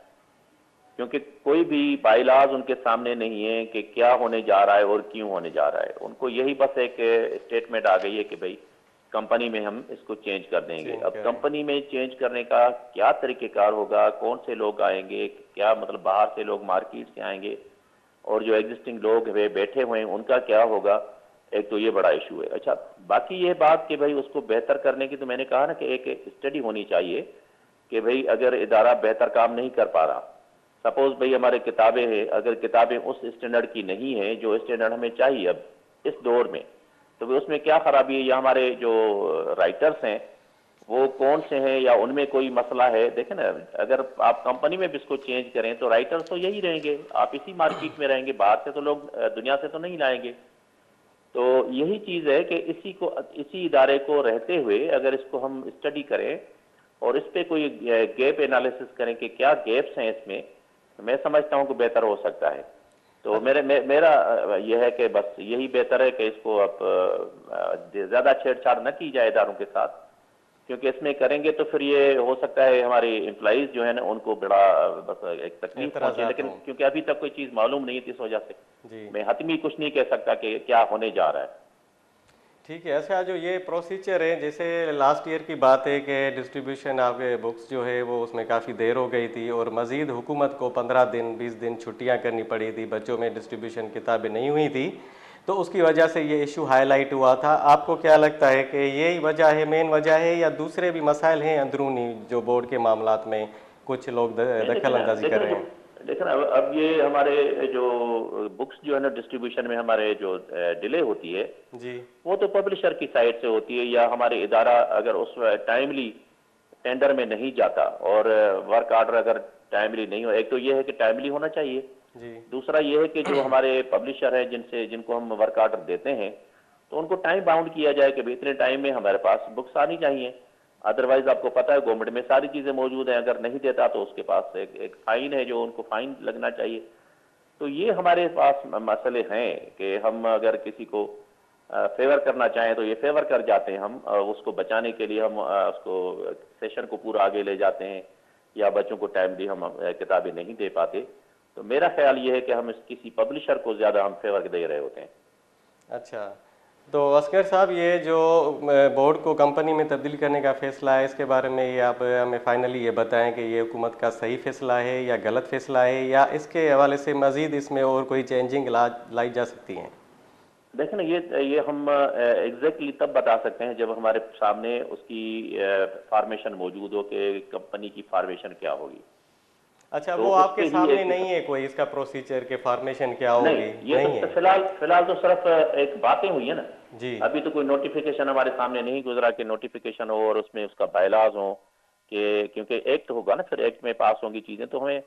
क्योंकि कोई भी बाइलाज उनके सामने नहीं है कि क्या होने जा रहा है और क्यों होने जा रहा है। उनको यही बस एक स्टेटमेंट आ गई है कि भाई कंपनी में हम इसको चेंज कर देंगे। अब कंपनी में चेंज करने का क्या तरीकेकार होगा, कौन से लोग आएंगे, क्या मतलब बाहर से लोग मार्केट से आएंगे, और जो एग्जिस्टिंग लोग वे बैठे हुए हैं उनका क्या होगा, एक तो ये बड़ा इशू है। अच्छा, बाकी ये बात कि भाई उसको बेहतर करने की, तो मैंने कहा ना कि एक स्टडी होनी चाहिए कि भाई अगर इदारा बेहतर काम नहीं कर पा रहा, सपोज भाई हमारे किताबें हैं, अगर किताबें उस स्टैंडर्ड की नहीं है जो स्टैंडर्ड हमें चाहिए अब इस दौर में, तो उसमें क्या खराबी है, या हमारे जो राइटर्स हैं वो कौन से हैं, या उनमें कोई मसला है। देखें ना, अगर आप कंपनी में भी इसको चेंज करें तो राइटर्स तो यही रहेंगे, आप इसी मार्केट में रहेंगे, बाहर से तो लोग दुनिया से तो नहीं लाएंगे। तो यही चीज है कि इसी इदारे को रहते हुए अगर इसको हम स्टडी करें और इस पे कोई गैप एनालिसिस करें कि क्या गैप्स हैं इसमें, तो मैं समझता हूं कि बेहतर हो सकता है। तो मेरा यह है कि बस यही बेहतर है कि इसको अब ज्यादा छेड़छाड़ न की जाए इदारों के साथ, क्योंकि इसमें करेंगे तो फिर ये हो सकता है हमारे एम्प्लॉइज जो है ना उनको बड़ा बस एक तकलीफ पहुंचे, लेकिन क्योंकि अभी तक कोई चीज मालूम नहीं थी इस वजह से मैं हतमी कुछ नहीं कह सकता कि क्या होने जा रहा है।
ठीक है। अच्छा, जो ये प्रोसीजर है, जैसे लास्ट ईयर की बात है कि डिस्ट्रीब्यूशन आपके बुक्स जो है वो उसमें काफ़ी देर हो गई थी और मज़ीद हुकूमत को 15 दिन 20 दिन छुट्टियां करनी पड़ी थी, बच्चों में डिस्ट्रीब्यूशन किताबें नहीं हुई थी, तो उसकी वजह से ये इशू हाईलाइट हुआ था। आपको क्या लगता है कि यही वजह है, मेन वजह है, या दूसरे भी मसाइल हैं अंदरूनी जो बोर्ड के मामलात में कुछ लोग दखल अंदाजी कर रहे हैं?
देखिए ना, अब ये हमारे जो बुक्स जो है ना डिस्ट्रीब्यूशन में हमारे जो डिले होती है
जी,
वो तो पब्लिशर की साइड से होती है, या हमारे इदारा अगर उस टाइमली टेंडर में नहीं जाता और वर्क ऑर्डर अगर टाइमली नहीं हो। एक तो ये है कि टाइमली होना चाहिए
जी,
दूसरा ये है कि जो हमारे पब्लिशर है जिनको हम वर्क ऑर्डर देते हैं तो उनको टाइम बाउंड किया जाए कि इतने टाइम में हमारे पास बुक्स आनी चाहिए। अदरवाइज आपको पता है गवर्नमेंट में सारी चीजें मौजूद हैं, अगर नहीं देता तो उसके पास एक फाइन है जो उनको फाइन लगना चाहिए। तो ये हमारे पास मसले हैं कि हम अगर किसी को फेवर करना चाहें तो ये फेवर कर जाते हैं, हम उसको बचाने के लिए हम उसको सेशन को पूरा आगे ले जाते हैं, या बच्चों को टाइमली हम किताबें नहीं दे पाते। तो मेरा ख्याल ये है कि हम किसी पब्लिशर को ज्यादा हम फेवर दे रहे होते हैं।
अच्छा, तो असगर साहब, ये जो बोर्ड को कंपनी में तब्दील करने का फैसला है, इसके बारे में ये आप हमें फाइनली ये बताएं कि ये हुकूमत का सही फैसला है या गलत फैसला है, या इसके हवाले से मजीद इसमें और कोई चेंजिंग लाई जा सकती हैं?
देखें ना, ये हम एग्जैक्टली तब बता सकते हैं जब हमारे सामने उसकी फॉर्मेशन मौजूद हो कि कंपनी की फॉर्मेशन क्या होगी।
अच्छा,
तो
वो आपके सामने नहीं है कोई इसका प्रोसीजर के फॉर्मेशन क्या होगी?
नहीं, ये
नहीं
तो
है
फिलहाल तो सिर्फ एक बातें हुई है ना
जी।
अभी तो कोई नोटिफिकेशन हमारे सामने नहीं गुजरा कि नोटिफिकेशन हो और उसमें उसका बायलाज हो कि, क्योंकि एक्ट होगा ना, फिर एक्ट में पास होंगी चीजें, तो हमें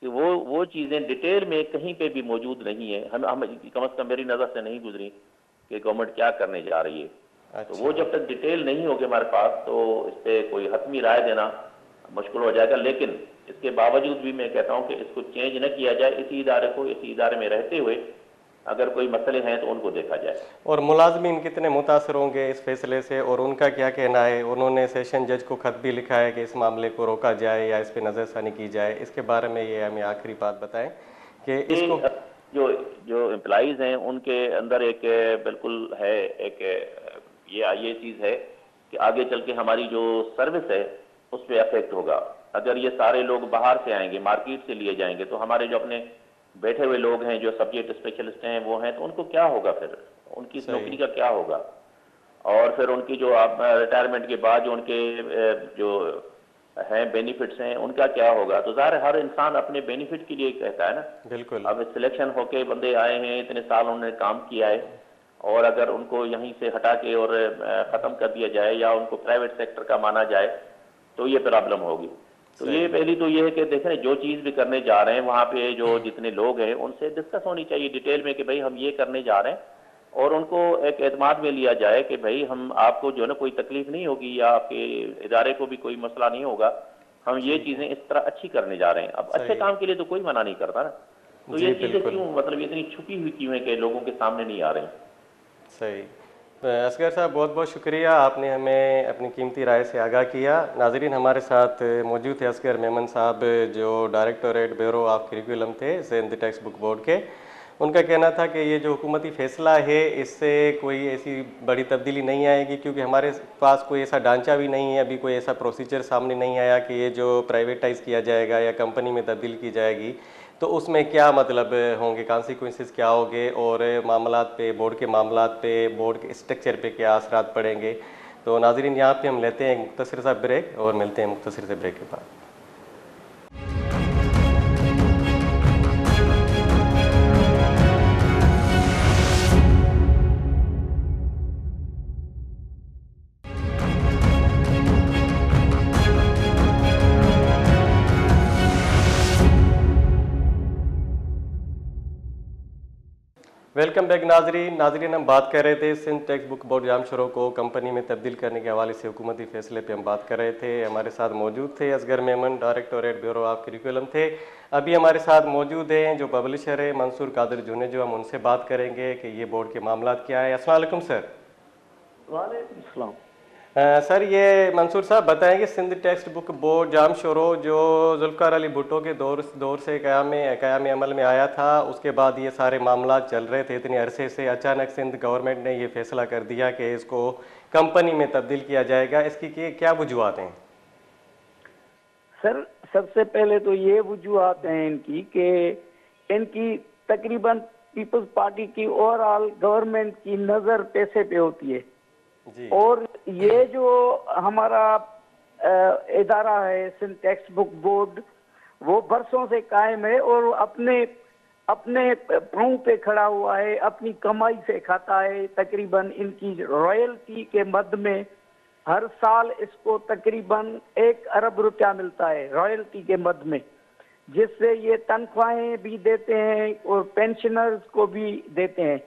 कि वो चीजें डिटेल में कहीं पे भी मौजूद नहीं है। हम कम से कम मेरी नजर से नहीं गुजरी कि गवर्नमेंट क्या करने जा रही है।
अच्छा।
तो वो जब तक डिटेल नहीं होगी हमारे पास तो इस पे कोई हतमी राय देना मुश्किल हो जाएगा। लेकिन इसके बावजूद भी मैं कहता हूं कि इसको चेंज न किया जाए, इसी इदारे में रहते हुए अगर कोई मसले हैं तो उनको देखा जाए।
और मुलाजमीन कितने मुतासर होंगे इस फैसले से, और उनका क्या कहना है? उन्होंने सेशन जज को खत भी लिखा है कि इस मामले को रोका जाए या इस पर नजरसानी की जाए। इसके बारे में ये हमें आखिरी बात बताएं कि इसको
जो एम्प्लॉइज हैं उनके अंदर एक बिल्कुल है, एक ये चीज है कि आगे चल के हमारी जो सर्विस है उस पर अफेक्ट होगा। अगर ये सारे लोग बाहर से आएंगे, मार्केट से लिए जाएंगे, तो हमारे जो अपने बैठे हुए लोग हैं जो सब्जेक्ट स्पेशलिस्ट हैं वो हैं, तो उनको क्या होगा, फिर उनकी इस नौकरी का क्या होगा? और फिर उनकी जो आप रिटायरमेंट के बाद जो उनके जो हैं बेनिफिट्स हैं उनका क्या होगा? तो ज़ाहिर हर इंसान अपने बेनिफिट के लिए कहता है ना।
बिल्कुल।
अब सिलेक्शन होके बंदे आए हैं, इतने साल उन्होंने काम किया है, और अगर उनको यहीं से हटा के और ख़त्म कर दिया जाए या उनको प्राइवेट सेक्टर का माना जाए तो ये प्रॉब्लम होगी। तो ये पहली तो ये है कि देखें जो चीज़ भी करने जा रहे हैं वहाँ पे जो जितने लोग हैं उनसे डिस्कस होनी चाहिए डिटेल में कि भाई हम ये करने जा रहे हैं, और उनको एक एतमाद में लिया जाए कि भाई हम आपको जो है ना कोई तकलीफ नहीं होगी या आपके इदारे को भी कोई मसला नहीं होगा, हम ये चीज़ें इस तरह अच्छी करने जा रहे हैं। अब अच्छे काम के लिए तो कोई मना नहीं करता ना, तो ये चीज़ें क्यों मतलब इतनी छुपी हुई क्यों है कि लोगों के सामने नहीं आ रही?
सही। असगर साहब, बहुत बहुत शुक्रिया, आपने हमें अपनी कीमती राय से आगाह किया। नाजरीन, हमारे साथ मौजूद थे असगर मेमन साहब जो डायरेक्टोरेट ब्यूरो ऑफ करिकुलम थे सिंध टेक्स्ट बुक बोर्ड के। उनका कहना था कि ये जो हुकूमती फ़ैसला है इससे कोई ऐसी बड़ी तब्दीली नहीं आएगी, क्योंकि हमारे पास कोई ऐसा ढांचा भी नहीं है, अभी कोई ऐसा प्रोसीजर सामने नहीं आया कि ये जो प्राइवेटाइज़ किया जाएगा या कंपनी में तब्दील की जाएगी तो उसमें क्या मतलब होंगे, कॉन्सिक्वेंसेस क्या होंगे, और मामलात पे, बोर्ड के मामलात पे, बोर्ड के स्ट्रक्चर पे क्या असरात पड़ेंगे। तो नाज़रीन, यहाँ पे हम लेते हैं एक मुख्तसर सा ब्रेक और मिलते हैं मुख्तसर से ब्रेक के बाद। वेलकम बैक नाजरीन, हम बात कर रहे थे Sindh textbook board Jamshoro को कंपनी में तब्दील करने के हवाले से हुकूमती फैसले पे हम बात कर रहे थे। हमारे साथ मौजूद थे Asghar Memon, directorate bureau of curriculum थे। अभी हमारे साथ मौजूद हैं जो पब्लिशर है मंसूर कादिर जुने, जो हम उनसे बात करेंगे कि ये बोर्ड के मामला क्या है। अस्सलाम वालेकुम सर।
वालेकुम सलाम।
सर ये मंसूर साहब बताएंगे, सिंध टेक्स्ट बुक बोर्ड जाम शोरो जो जुल्फ़िकार अली भुट्टो के दौर से क़याम अमल में आया था, उसके बाद ये सारे मामला चल रहे थे इतने अरसे से, अचानक सिंध गवर्नमेंट ने ये फैसला कर दिया कि इसको कंपनी में तब्दील किया जाएगा, इसकी क्या वजूहत हैं?
सर सबसे पहले तो ये वजूहत हैं इनकी कि इनकी तकरीबन पीपल्स पार्टी की ओवरऑल गवर्नमेंट की नजर पैसे पे होती है
जी।
और ये जो हमारा इदारा है सिंध टेक्स्ट बुक बोर्ड, वो बरसों से कायम है और अपने पांव पे खड़ा हुआ है, अपनी कमाई से खाता है। तकरीबन इनकी रॉयल्टी के मद में हर साल इसको तकरीबन 1 अरब रुपया मिलता है रॉयल्टी के मद में, जिससे ये तनख्वाहें भी देते हैं और पेंशनर्स को भी देते हैं।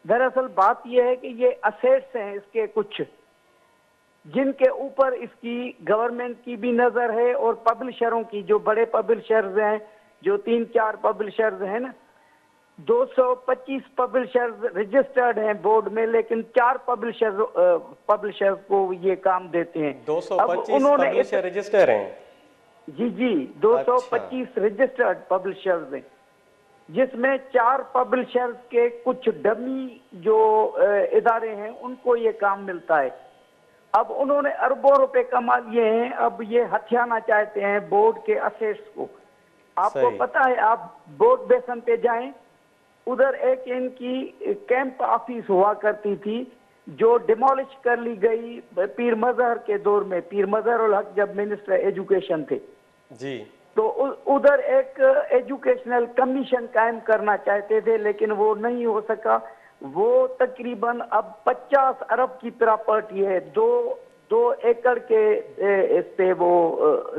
दरअसल बात यह है कि ये असेट्स हैं इसके कुछ, जिनके ऊपर इसकी गवर्नमेंट की भी नजर है और पब्लिशरों की, जो बड़े पब्लिशर्स हैं, जो 3-4 पब्लिशर्स हैं ना, 225 पब्लिशर्स रजिस्टर्ड हैं बोर्ड में, लेकिन 4 पब्लिशर्स को ये काम देते हैं।
225 पब्लिशर रजिस्टर हैं?
जी 225 रजिस्टर्ड पब्लिशर्स हैं, जिसमें 4 पब्लिशर्स के कुछ डमी जो इदारे हैं उनको ये काम मिलता है। अब उन्होंने अरबों रुपए कमा लिए हैं, अब ये हथियाना चाहते हैं बोर्ड के असेट्स को। आपको पता है, आप बोर्ड बेसन पे जाएं, उधर एक इनकी कैंप ऑफिस हुआ करती थी जो डिमोलिश कर ली गई पीर मजहर के दौर में, पीर मजहर उल हक जब मिनिस्टर एजुकेशन थे
जी।
तो उधर एक एजुकेशनल कमीशन कायम करना चाहते थे, लेकिन वो नहीं हो सका। वो तकरीबन अब 50 अरब की प्रॉपर्टी है, 2 एकड़ के इस पे वो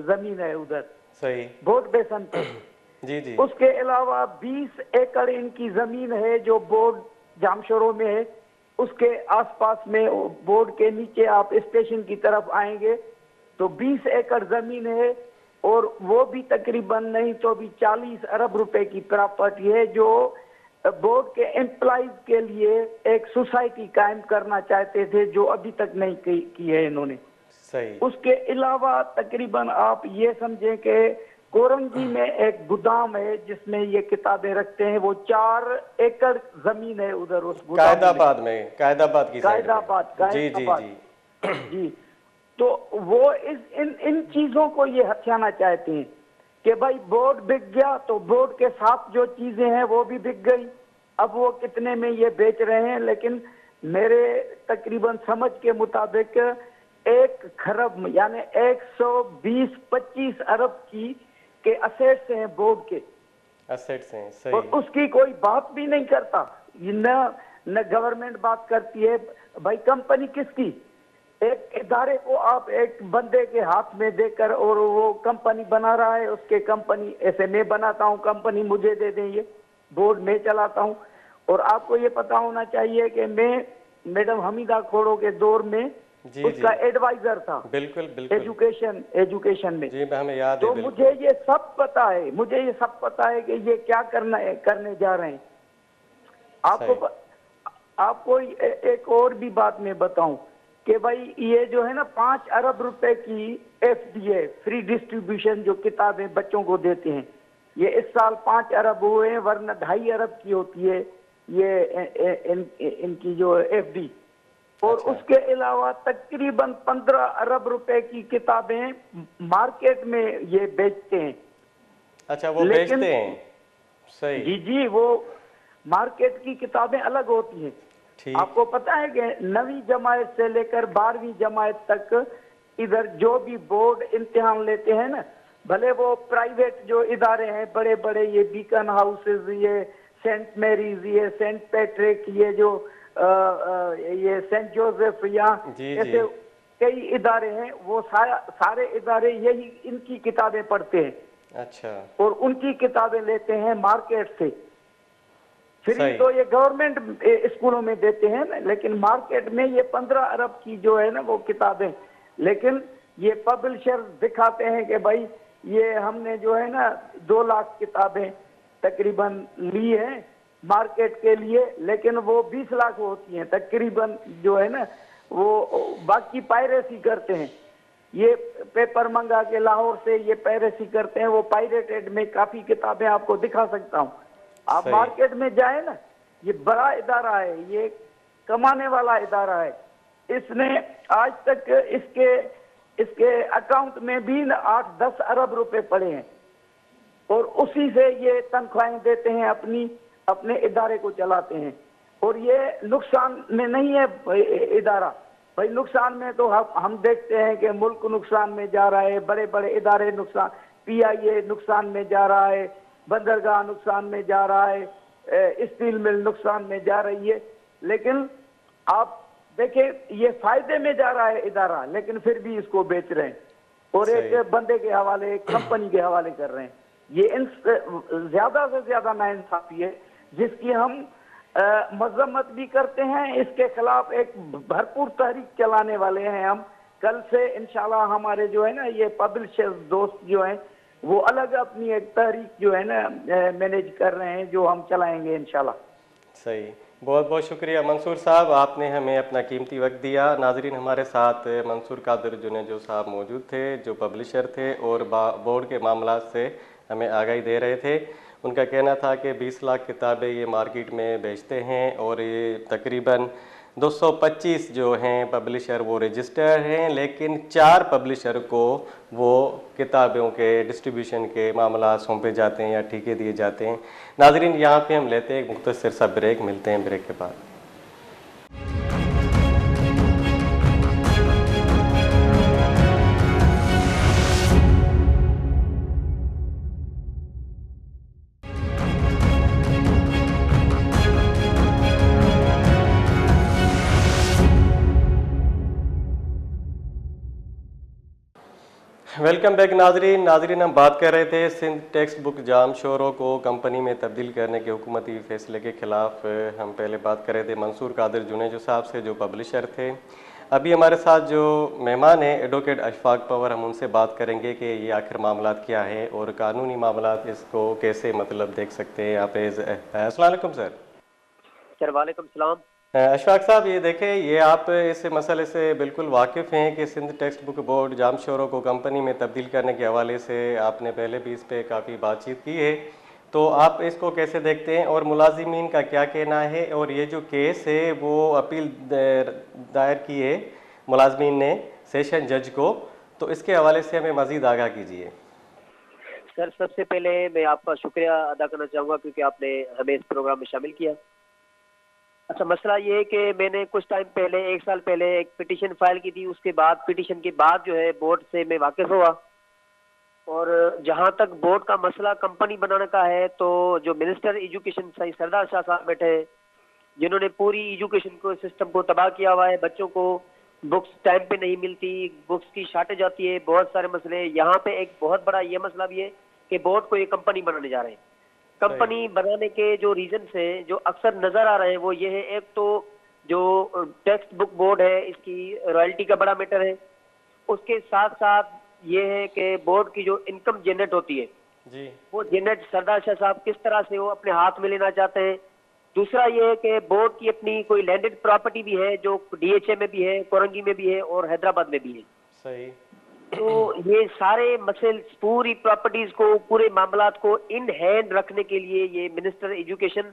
जमीन है उधर
सही
बोर्ड बेसन पे।
जी।
उसके अलावा 20 एकड़ इनकी जमीन है जो बोर्ड जामशोरो में है। उसके आसपास में बोर्ड के नीचे आप स्टेशन की तरफ आएंगे तो 20 एकड़ जमीन है और वो भी तकरीबन नहीं तो भी 40 अरब रुपए की प्रॉपर्टी है, जो बोर्ड के एम्प्लॉइज के लिए एक सोसाइटी कायम करना चाहते थे, जो अभी तक नहीं की है इन्होंने।
सही।
उसके अलावा तकरीबन आप ये समझें कि कोरंगी में एक गोदाम है जिसमें ये किताबें रखते हैं, वो 4 एकड़ जमीन है उधर उस
कायदाबाद में, कायदाबाद की साइड
जी। तो वो इन चीजों को ये हथियाना चाहते हैं कि भाई बोर्ड बिक गया तो बोर्ड के साथ जो चीजें हैं वो भी बिक गई। अब वो कितने में ये बेच रहे हैं, लेकिन मेरे तकरीबन समझ के मुताबिक 1 खरब यानी 120-25 अरब की के असेट्स हैं बोर्ड के,
असेट्स हैं। सही।
और उसकी कोई बात भी नहीं करता, न गवर्नमेंट बात करती है। भाई कंपनी किसकी? एक इदारे को आप एक बंदे के हाथ में देकर और वो कंपनी बना रहा है, उसके कंपनी ऐसे मैं बनाता हूँ, कंपनी मुझे दे दें, ये बोर्ड में चलाता हूँ। और आपको ये पता होना चाहिए कि मैं मैडम हमीदा खोड़ो के दौर में उसका एडवाइजर था। बिल्कुल एजुकेशन में
जी, हमें याद है।
तो मुझे ये सब पता है, कि ये क्या करने जा रहे हैं। आपको एक और भी बात मैं बताऊं कि भाई ये जो है ना 5 अरब रुपए की FDA फ्री डिस्ट्रीब्यूशन जो किताबें बच्चों को देते हैं, ये इस साल 5 अरब हुए हैं, वरना 2.5 अरब की होती है ये इनकी जो FD। और उसके अलावा तकरीबन 15 अरब रुपए की किताबें मार्केट में ये बेचते हैं।
अच्छा, वो बेचते हैं। सही।
जी, वो मार्केट की किताबें अलग होती हैं। आपको पता है कि 9वीं जमात से लेकर 12वीं जमात तक इधर जो भी बोर्ड इम्तिहान लेते हैं ना, भले वो प्राइवेट जो इदारे हैं बड़े बड़े, ये बीकन हाउसेज, ये सेंट मैरीज, ये सेंट पैट्रिक, ये जो ये सेंट जोसेफ, या ऐसे कई इदारे हैं, वो सारे इदारे यही इनकी किताबें पढ़ते हैं।
अच्छा।
और उनकी किताबें लेते हैं मार्केट से। फ्री तो ये गवर्नमेंट स्कूलों में देते हैं, लेकिन मार्केट में ये 15 अरब की जो है ना वो किताबें, लेकिन ये पब्लिशर दिखाते हैं कि भाई ये हमने जो है ना 2 लाख किताबें तकरीबन ली हैं मार्केट के लिए, लेकिन वो 20 लाख होती हैं तकरीबन जो है ना वो बाकी पायरेसी करते हैं, ये पेपर मंगा के लाहौर से ये पायरेसी करते हैं, वो पायरेटेड में काफी किताबें आपको दिखा सकता हूँ। आप मार्केट में जाए ना, ये बड़ा इदारा है, ये कमाने वाला इदारा है। इसने आज तक इसके अकाउंट में भी 8-10 अरब रुपए पड़े हैं और उसी से ये तनख्वाहें देते हैं, अपने इदारे को चलाते हैं। और ये नुकसान में नहीं है इदारा भाई, नुकसान में तो हम देखते हैं कि मुल्क नुकसान में जा रहा है, बड़े बड़े इदारे नुकसान, PIA नुकसान में जा रहा है, बंदरगाह नुकसान में जा रहा है, स्टील मिल नुकसान में जा रही है। लेकिन आप देखें ये फायदे में जा रहा है इदारा, लेकिन फिर भी इसको बेच रहे हैं और एक बंदे के हवाले, एक कंपनी के हवाले कर रहे हैं। ये ज्यादा से ज्यादा नाइंसाफी है, जिसकी हम मजम्मत भी करते हैं। इसके खिलाफ एक भरपूर तहरीक चलाने वाले हैं हम। कल से इंशाल्लाह हमारे जो है ना ये पब्लिशर्स दोस्त जो हैं वो अलग अपनी एक तहरीक जो है ना मैनेज कर रहे हैं, जो हम चलाएंगे इंशाल्लाह।
सही, बहुत बहुत शुक्रिया मंसूर साहब, आपने हमें अपना कीमती वक्त दिया। नाजरीन, हमारे साथ मंसूर कादिर जुनेजो साहब मौजूद थे, जो पब्लिशर थे और बोर्ड के मामला से हमें आगाही दे रहे थे। उनका कहना था कि 20 लाख किताबें ये मार्केट में बेचते हैं और ये तकरीबन 225 जो हैं पब्लिशर वो रजिस्टर हैं, लेकिन 4 पब्लिशर को वो किताबों के डिस्ट्रीब्यूशन के मामला सौंपे जाते हैं या ठीके दिए जाते हैं। नाजरीन, यहाँ पे हम लेते हैं एक मुख्तसर सा ब्रेक, मिलते हैं ब्रेक के बाद। वेलकम बैक नाजरीन, हम बात कर रहे थे सिंध टेक्स्ट बुक जाम शोरों को कंपनी में तब्दील करने के हुकूमती फैसले के ख़िलाफ़। हम पहले बात कर रहे थे मंसूर कादिर जुनेजो साहब से, जो पब्लिशर थे। अभी हमारे साथ जो मेहमान हैं एडवोकेट अशफाक पवर, हम उनसे बात करेंगे कि ये आखिर मामला क्या है और कानूनी मामला इसको कैसे मतलब देख सकते हैं आप। अस्सलाम वालेकुम सर।
वालेकुम सलाम।
अशफाक साहब, ये देखें, ये आप इस मसले से बिल्कुल वाकिफ़ हैं कि सिंध टेक्स्ट बुक बोर्ड जाम शोरों को कंपनी में तब्दील करने के हवाले से आपने पहले भी इस पर काफ़ी बातचीत की है, तो आप इसको कैसे देखते हैं और मुलाजिमीन का क्या कहना है? और ये जो केस है वो अपील दायर की है मुलाजिमीन ने सेशन जज को, तो इसके हवाले से हमें मज़ीद आगाह कीजिए।
सर, सबसे पहले मैं आपका शुक्रिया अदा करना चाहूँगा क्योंकि आपने हमें इस प्रोग्राम में शामिल किया। अच्छा, मसला ये है कि मैंने कुछ टाइम पहले, 1 साल पहले एक पिटीशन फाइल की थी। उसके बाद पिटीशन के बाद जो है बोर्ड से मैं वाकिफ़ हुआ, और जहाँ तक बोर्ड का मसला कंपनी बनाने का है, तो जो मिनिस्टर एजुकेशन सही सरदार शाह साहब बैठे हैं, जिन्होंने पूरी एजुकेशन को सिस्टम को तबाह किया हुआ है। बच्चों को बुक्स टाइम पे नहीं मिलती, बुक्स की शॉर्टेज आती है, बहुत सारे मसले। यहाँ पे एक बहुत बड़ा ये मसला भी है कि बोर्ड को ये कंपनी बनाने जा रहे हैं। कंपनी बनाने के जो रीजन है जो अक्सर नजर आ रहे हैं वो ये है, एक तो जो टेक्स्ट बुक बोर्ड है इसकी रॉयल्टी का बड़ा मैटर है। उसके साथ साथ ये है कि बोर्ड की जो इनकम जनरेट होती है जी, वो जनरेट सरदार शाह साहब किस तरह से वो अपने हाथ में लेना चाहते हैं। दूसरा ये है कि बोर्ड की अपनी कोई लैंडेड प्रॉपर्टी भी है जो DHA में भी है, कोरंगी में भी है और हैदराबाद में भी है। सही। तो ये सारे मसले, पूरी प्रॉपर्टीज को, पूरे मामलात को इन हैंड रखने के लिए ये मिनिस्टर एजुकेशन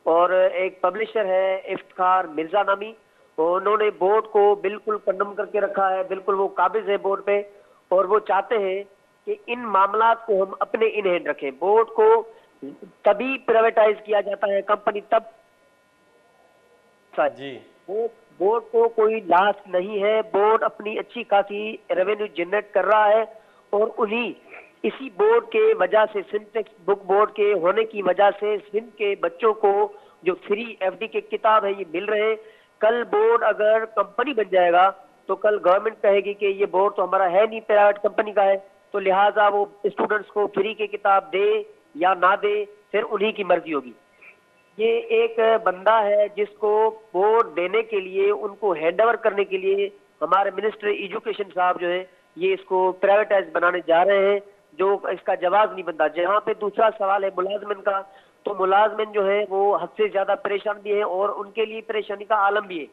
और एक पब्लिशर है इफ्तिखार मिर्जा नामी, उन्होंने बोर्ड को बिल्कुल कंडम करके रखा है। बिल्कुल वो काबिज है बोर्ड पे, और वो चाहते हैं कि इन मामलात को हम अपने इन हैंड रखें। बोर्ड को तभी प्राइवेटाइज किया जाता है कंपनी तब जी, बोर्ड को कोई लॉस नहीं है। बोर्ड अपनी अच्छी खासी रेवेन्यू जनरेट कर रहा है, और उन्हीं इसी बोर्ड के वजह से, सिंध टेक्स्ट बुक बोर्ड के होने की वजह से सिंध के बच्चों को जो फ्री FD के किताब है ये मिल रहे हैं। कल बोर्ड अगर कंपनी बन जाएगा तो कल गवर्नमेंट कहेगी कि ये बोर्ड तो हमारा है नहीं, प्राइवेट कंपनी का है, तो लिहाजा वो स्टूडेंट्स को फ्री के किताब दे या ना दे, फिर उन्हीं की मर्जी होगी। ये एक बंदा है जिसको बोर्ड देने के लिए, उनको हैंडओवर करने के लिए हमारे मिनिस्टर एजुकेशन साहब जो है ये इसको प्राइवेटाइज बनाने जा रहे हैं, जो इसका जवाब नहीं बनता। जहाँ पे दूसरा सवाल है मुलाजमिन का, तो मुलाजमिन जो है वो हद से ज्यादा परेशान भी है और उनके लिए परेशानी का आलम भी है,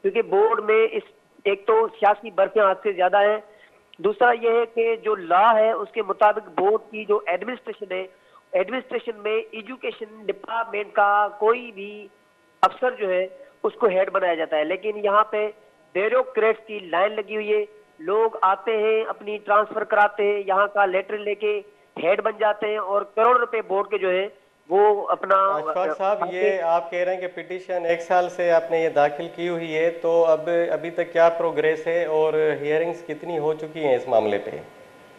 क्योंकि बोर्ड में इस एक तो 86 बर्फें हाथ से ज्यादा है, दूसरा यह है कि जो लॉ है उसके मुताबिक बोर्ड की जो एडमिनिस्ट्रेशन है, एडमिनिस्ट्रेशन में एजुकेशन डिपार्टमेंट का कोई भी अफसर जो है उसको हेड बनाया जाता है। लेकिन यहाँ पे ब्यूरोक्रेट्स की लाइन लगी हुई है, लोग आते हैं अपनी ट्रांसफर कराते हैं, यहाँ का लेटर लेके हेड बन जाते हैं और करोड़ रुपए बोर्ड के जो है वो अपना।
अशफाक साहब, ये आप कह रहे हैं कि पिटीशन 1 साल से आपने ये दाखिल की हुई है, तो अब अभी तक क्या प्रोग्रेस है और हियरिंग्स कितनी हो चुकी हैं इस मामले पे?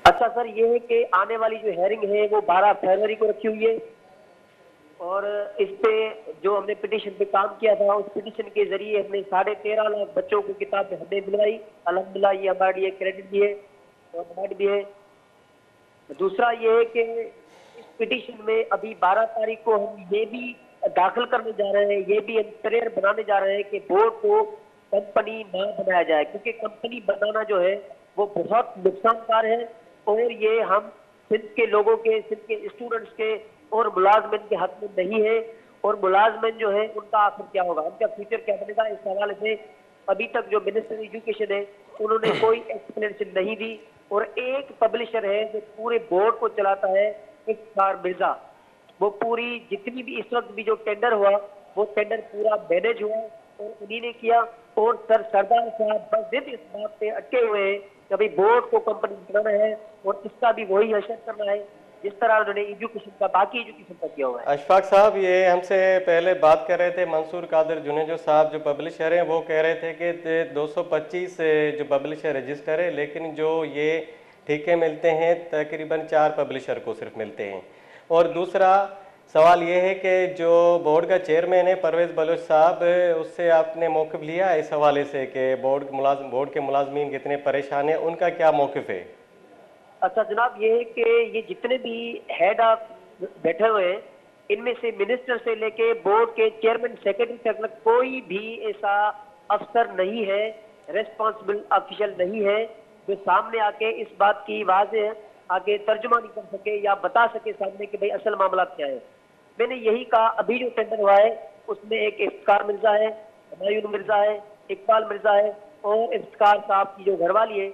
अच्छा सर, ये है कि आने वाली जो हेयरिंग है वो 12 फरवरी को रखी हुई है और इस पे जो हमने पिटीशन पे काम किया था उस पिटीशन के जरिए हमने 13.5 लाख बच्चों को किताब हमने दिलवाई। अल्हम्दुलिल्लाह ये हमारे लिए क्रेडिट भी है और हमारे भी है। दूसरा ये है कि इस पिटीशन में अभी 12 तारीख को हम ये भी दाखिल करने जा रहे हैं, ये भी हम प्रेयर बनाने जा रहे हैं कि बोर्ड को कंपनी ना बनाया जाए, क्योंकि कंपनी बनाना जो है वो बहुत नुकसानकार है और ये हम सिंध के लोगों के, सिंध के स्टूडेंट्स के और मुलाजमिन के हक में नहीं है। और मुलाजमिन जो है उनका आखिर क्या होगा, उनका फ्यूचर क्या बनेगा, इस हवाले से अभी तक जो मिनिस्टर एजुकेशन है उन्होंने कोई एक्सप्लेनेशन नहीं दी। और एक पब्लिशर है जो पूरे बोर्ड को चलाता है, इफ्तिखार मिर्जा, वो पूरी जितनी भी इस वक्त भी जो टेंडर हुआ वो टेंडर पूरा मैनेज हुआ और उन्हीं ने किया। और सरदार साहब बस जिद इस बात पे अटके हुए हैं कि अभी बोर्ड को कंपनी बनाना है और इसका भी वही हशर करना है जिस तरह उन्होंने एजुकेशन का, बाकी एजुकेशन का किया हुआ है।
अशफाक साहब, ये हमसे पहले बात कर रहे थे मंसूर कादिर जुनेजो साहब जो पब्लिशर हैं, वो कह रहे थे कि 225 जो पब्लिशर रजिस्टर है, लेकिन जो ये ठीके मिलते हैं तकरीबन 4 पब्लिशर को सिर्फ मिलते हैं। और दूसरा सवाल ये है कि जो बोर्ड का चेयरमैन है परवेज़ बलोच साहब, उससे आपने मौक़िफ़ लिया इस हवाले से कि बोर्ड के मुलाजमीन कितने परेशान हैं, उनका क्या मौक़िफ़ है?
अच्छा जनाब, ये है कि ये जितने भी हेड ऑफ बैठे हुए हैं इनमें से मिनिस्टर से लेके बोर्ड के चेयरमैन सेक्रेटरी तक कोई भी ऐसा अफसर नहीं है, रेस्पॉन्सिबल ऑफिशियल नहीं है जो सामने आके इस बात की वाज़ेह आगे तर्जुमा नहीं कर सके या बता सके सामने कि भाई असल मामला क्या है। मैंने यही कहा, अभी जो टेंडर हुआ है उसमें एक इफ्तिखार मिर्जा है, हुमायूं मिर्जा है, इकबाल मिर्जा है और इफ्तिखार साहब की जो घरवाली है।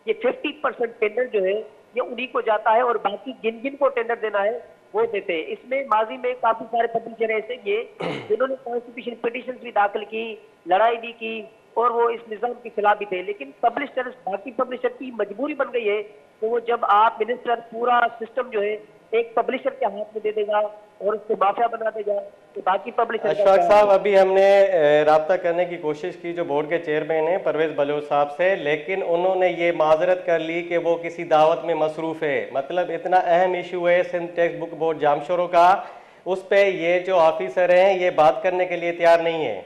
ये 50% टेंडर जो है ये उन्हीं को जाता है और बाकी जिन जिन को टेंडर देना है वो देते हैं। इसमें माजी में काफी सारे पब्लिशर ऐसे ये जिन्होंने कॉन्स्टिट्यूशन पिटीशन भी दाखिल की, लड़ाई भी की और वो इस निजाम के खिलाफ भी थे, लेकिन पब्लिशर्स, बाकी पब्लिशर की मजबूरी बन गई है। तो वो जब आप मिनिस्टर पूरा सिस्टम जो है एक पब्लिशर के हाथ में दे देगा और उसको माफिया बना देगा तो बाकी पब्लिशर।
अशफाक साहब, अभी हमने राब्ता करने की कोशिश की जो बोर्ड के चेयरमैन हैं परवेज़ बलोच साहब से, लेकिन उन्होंने ये माजरत कर ली कि वो किसी दावत में मसरूफ़ है। मतलब इतना अहम इशू है सिंध टेक्स्ट बुक बोर्ड जामशोरों का, उस पर ये जो ऑफिसर हैं ये बात करने के लिए तैयार नहीं है।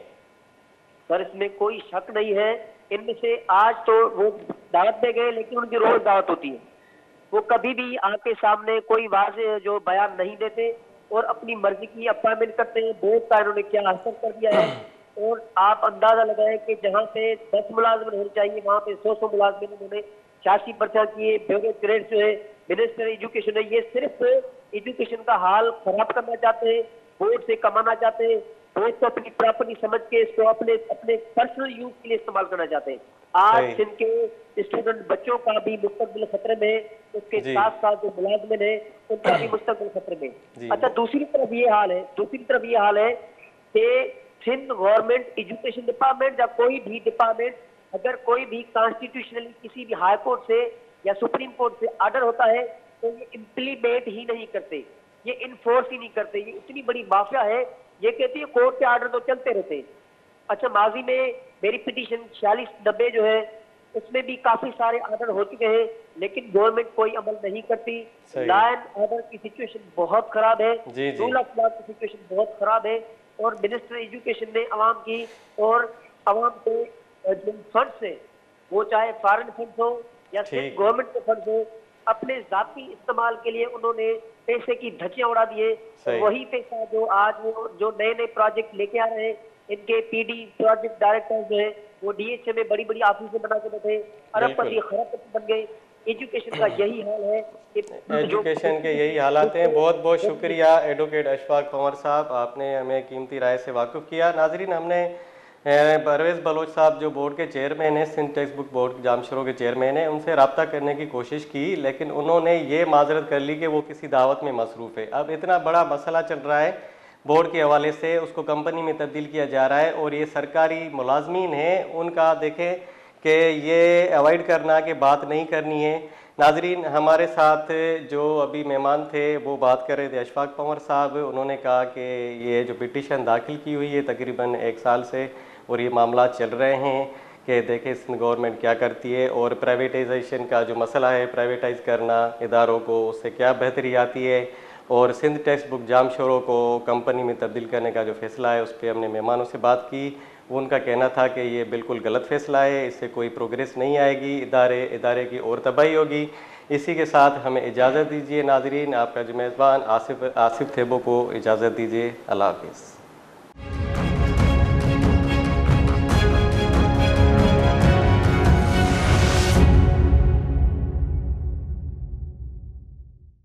सर इसमें कोई शक नहीं है, इनमें से आज तो वो दावत में गए लेकिन उनकी रोज दावत होती है, वो कभी भी आपके सामने कोई वाज़ेह जो बयान नहीं देते और अपनी मर्जी की अपॉइंटमेंट करते हैं। बोर्ड का इन्होंने क्या असर कर दिया है और आप अंदाजा लगाएं कि जहां पे 10 मुलाजमिन होने चाहिए वहां पे 100 मुलाजमिन उन्होंने 86% किए। ब्यूरोक्रेट्स जो है, मिनिस्टर एजुकेशन है, ये सिर्फ एजुकेशन का हाल खराब करना चाहते हैं, बोर्ड से कमाना चाहते हैं, बोर्ड को अपनी प्रॉपर्टी समझ के इसको अपने पर्सनल यूज के लिए इस्तेमाल करना चाहते हैं। आज सिंध के स्टूडेंट बच्चों का भी मुस्तकबिल खतरे में है, उसके साथ साथ जो मुलाजमिन है उनका भी मुस्तकबिल खतरे में। अच्छा दूसरी तरफ ये हाल है कि सिंध गवर्नमेंट एजुकेशन डिपार्टमेंट या कोई भी डिपार्टमेंट अगर कोई भी कॉन्स्टिट्यूशनली किसी भी हाई कोर्ट से या सुप्रीम कोर्ट से ऑर्डर होता है तो ये इम्प्लीमेंट ही नहीं करते, ये इन्फोर्स ही नहीं करते। ये इतनी बड़ी माफिया है, ये कहती है कोर्ट के ऑर्डर तो चलते रहते। अच्छा माजी में मेरी पिटीशन 4690 जो है उसमें भी काफी सारे ऑर्डर हो चुके हैं लेकिन गवर्नमेंट कोई अमल नहीं करती। लॉ एंड ऑर्डर की सिचुएशन बहुत खराब है, 2 लाख की सिचुएशन बहुत खराब है और मिनिस्टर एजुकेशन ने अवाम की और अवाम को जो फंड्स है वो चाहे फॉरेन फंड्स हो या सिर्फ गवर्नमेंट के फंड्स हो, अपने जाती इस्तेमाल के लिए उन्होंने पैसे की धज्जियां उड़ा दिए। वही पैसा जो आज वो जो नए नए प्रोजेक्ट लेके आ रहे हैं, इनके पीडी प्रोजेक्ट डायरेक्टर जो है वो डीएचए में बड़ी बड़ी ऑफिस बना के बैठे, अरबपति खरबपति बन गए। एजुकेशन का यही हाल है,
एजुकेशन के यही हालात हैं। बहुत बहुत शुक्रिया एडवोकेट अशफाक पंवर साहब, आपने हमें कीमती राय से वाकिफ किया। नाजरीन, हमने परवेज़ बलोच साहब जो बोर्ड के चेयरमैन हैं, सिंध टेक्स्ट बुक बोर्ड जामशोरों के चेयरमैन हैं, उनसे रब्ता करने की कोशिश की, लेकिन उन्होंने ये माजरत कर ली कि वो किसी दावत में मसरूफ़ है। अब इतना बड़ा मसला चल रहा है बोर्ड के हवाले से, उसको कंपनी में तब्दील किया जा रहा है और ये सरकारी मुलाजमीन हैं, उनका देखें कि ये अवॉइड करना कि बात नहीं करनी है। नाजरीन, हमारे साथ जो अभी मेहमान थे वो बात कर रहे थे अशफाक पंवर साहब। उन्होंने कहा कि ये जो पिटीशन दाखिल की हुई है तकरीबन 1 साल से और ये मामला चल रहे हैं कि देखें सिंध गवर्नमेंट क्या करती है और प्राइवेटाइजेशन का जो मसला है, प्राइवेटाइज करना इदारों को, उससे क्या बेहतरी आती है और सिंध टेक्स्ट बुक जामशोरों को कंपनी में तब्दील करने का जो फैसला है उस पर हमने मेहमानों से बात की। उनका कहना था कि ये बिल्कुल गलत फैसला है, इससे कोई प्रोग्रेस नहीं आएगी, इदारे की और तबाही होगी। इसी के साथ हमें इजाज़त दीजिए नाजरीन, आपका जो मेज़बान आसिफ थेबो को इजाज़त दीजिए। अल्लाह हाफ़िज़।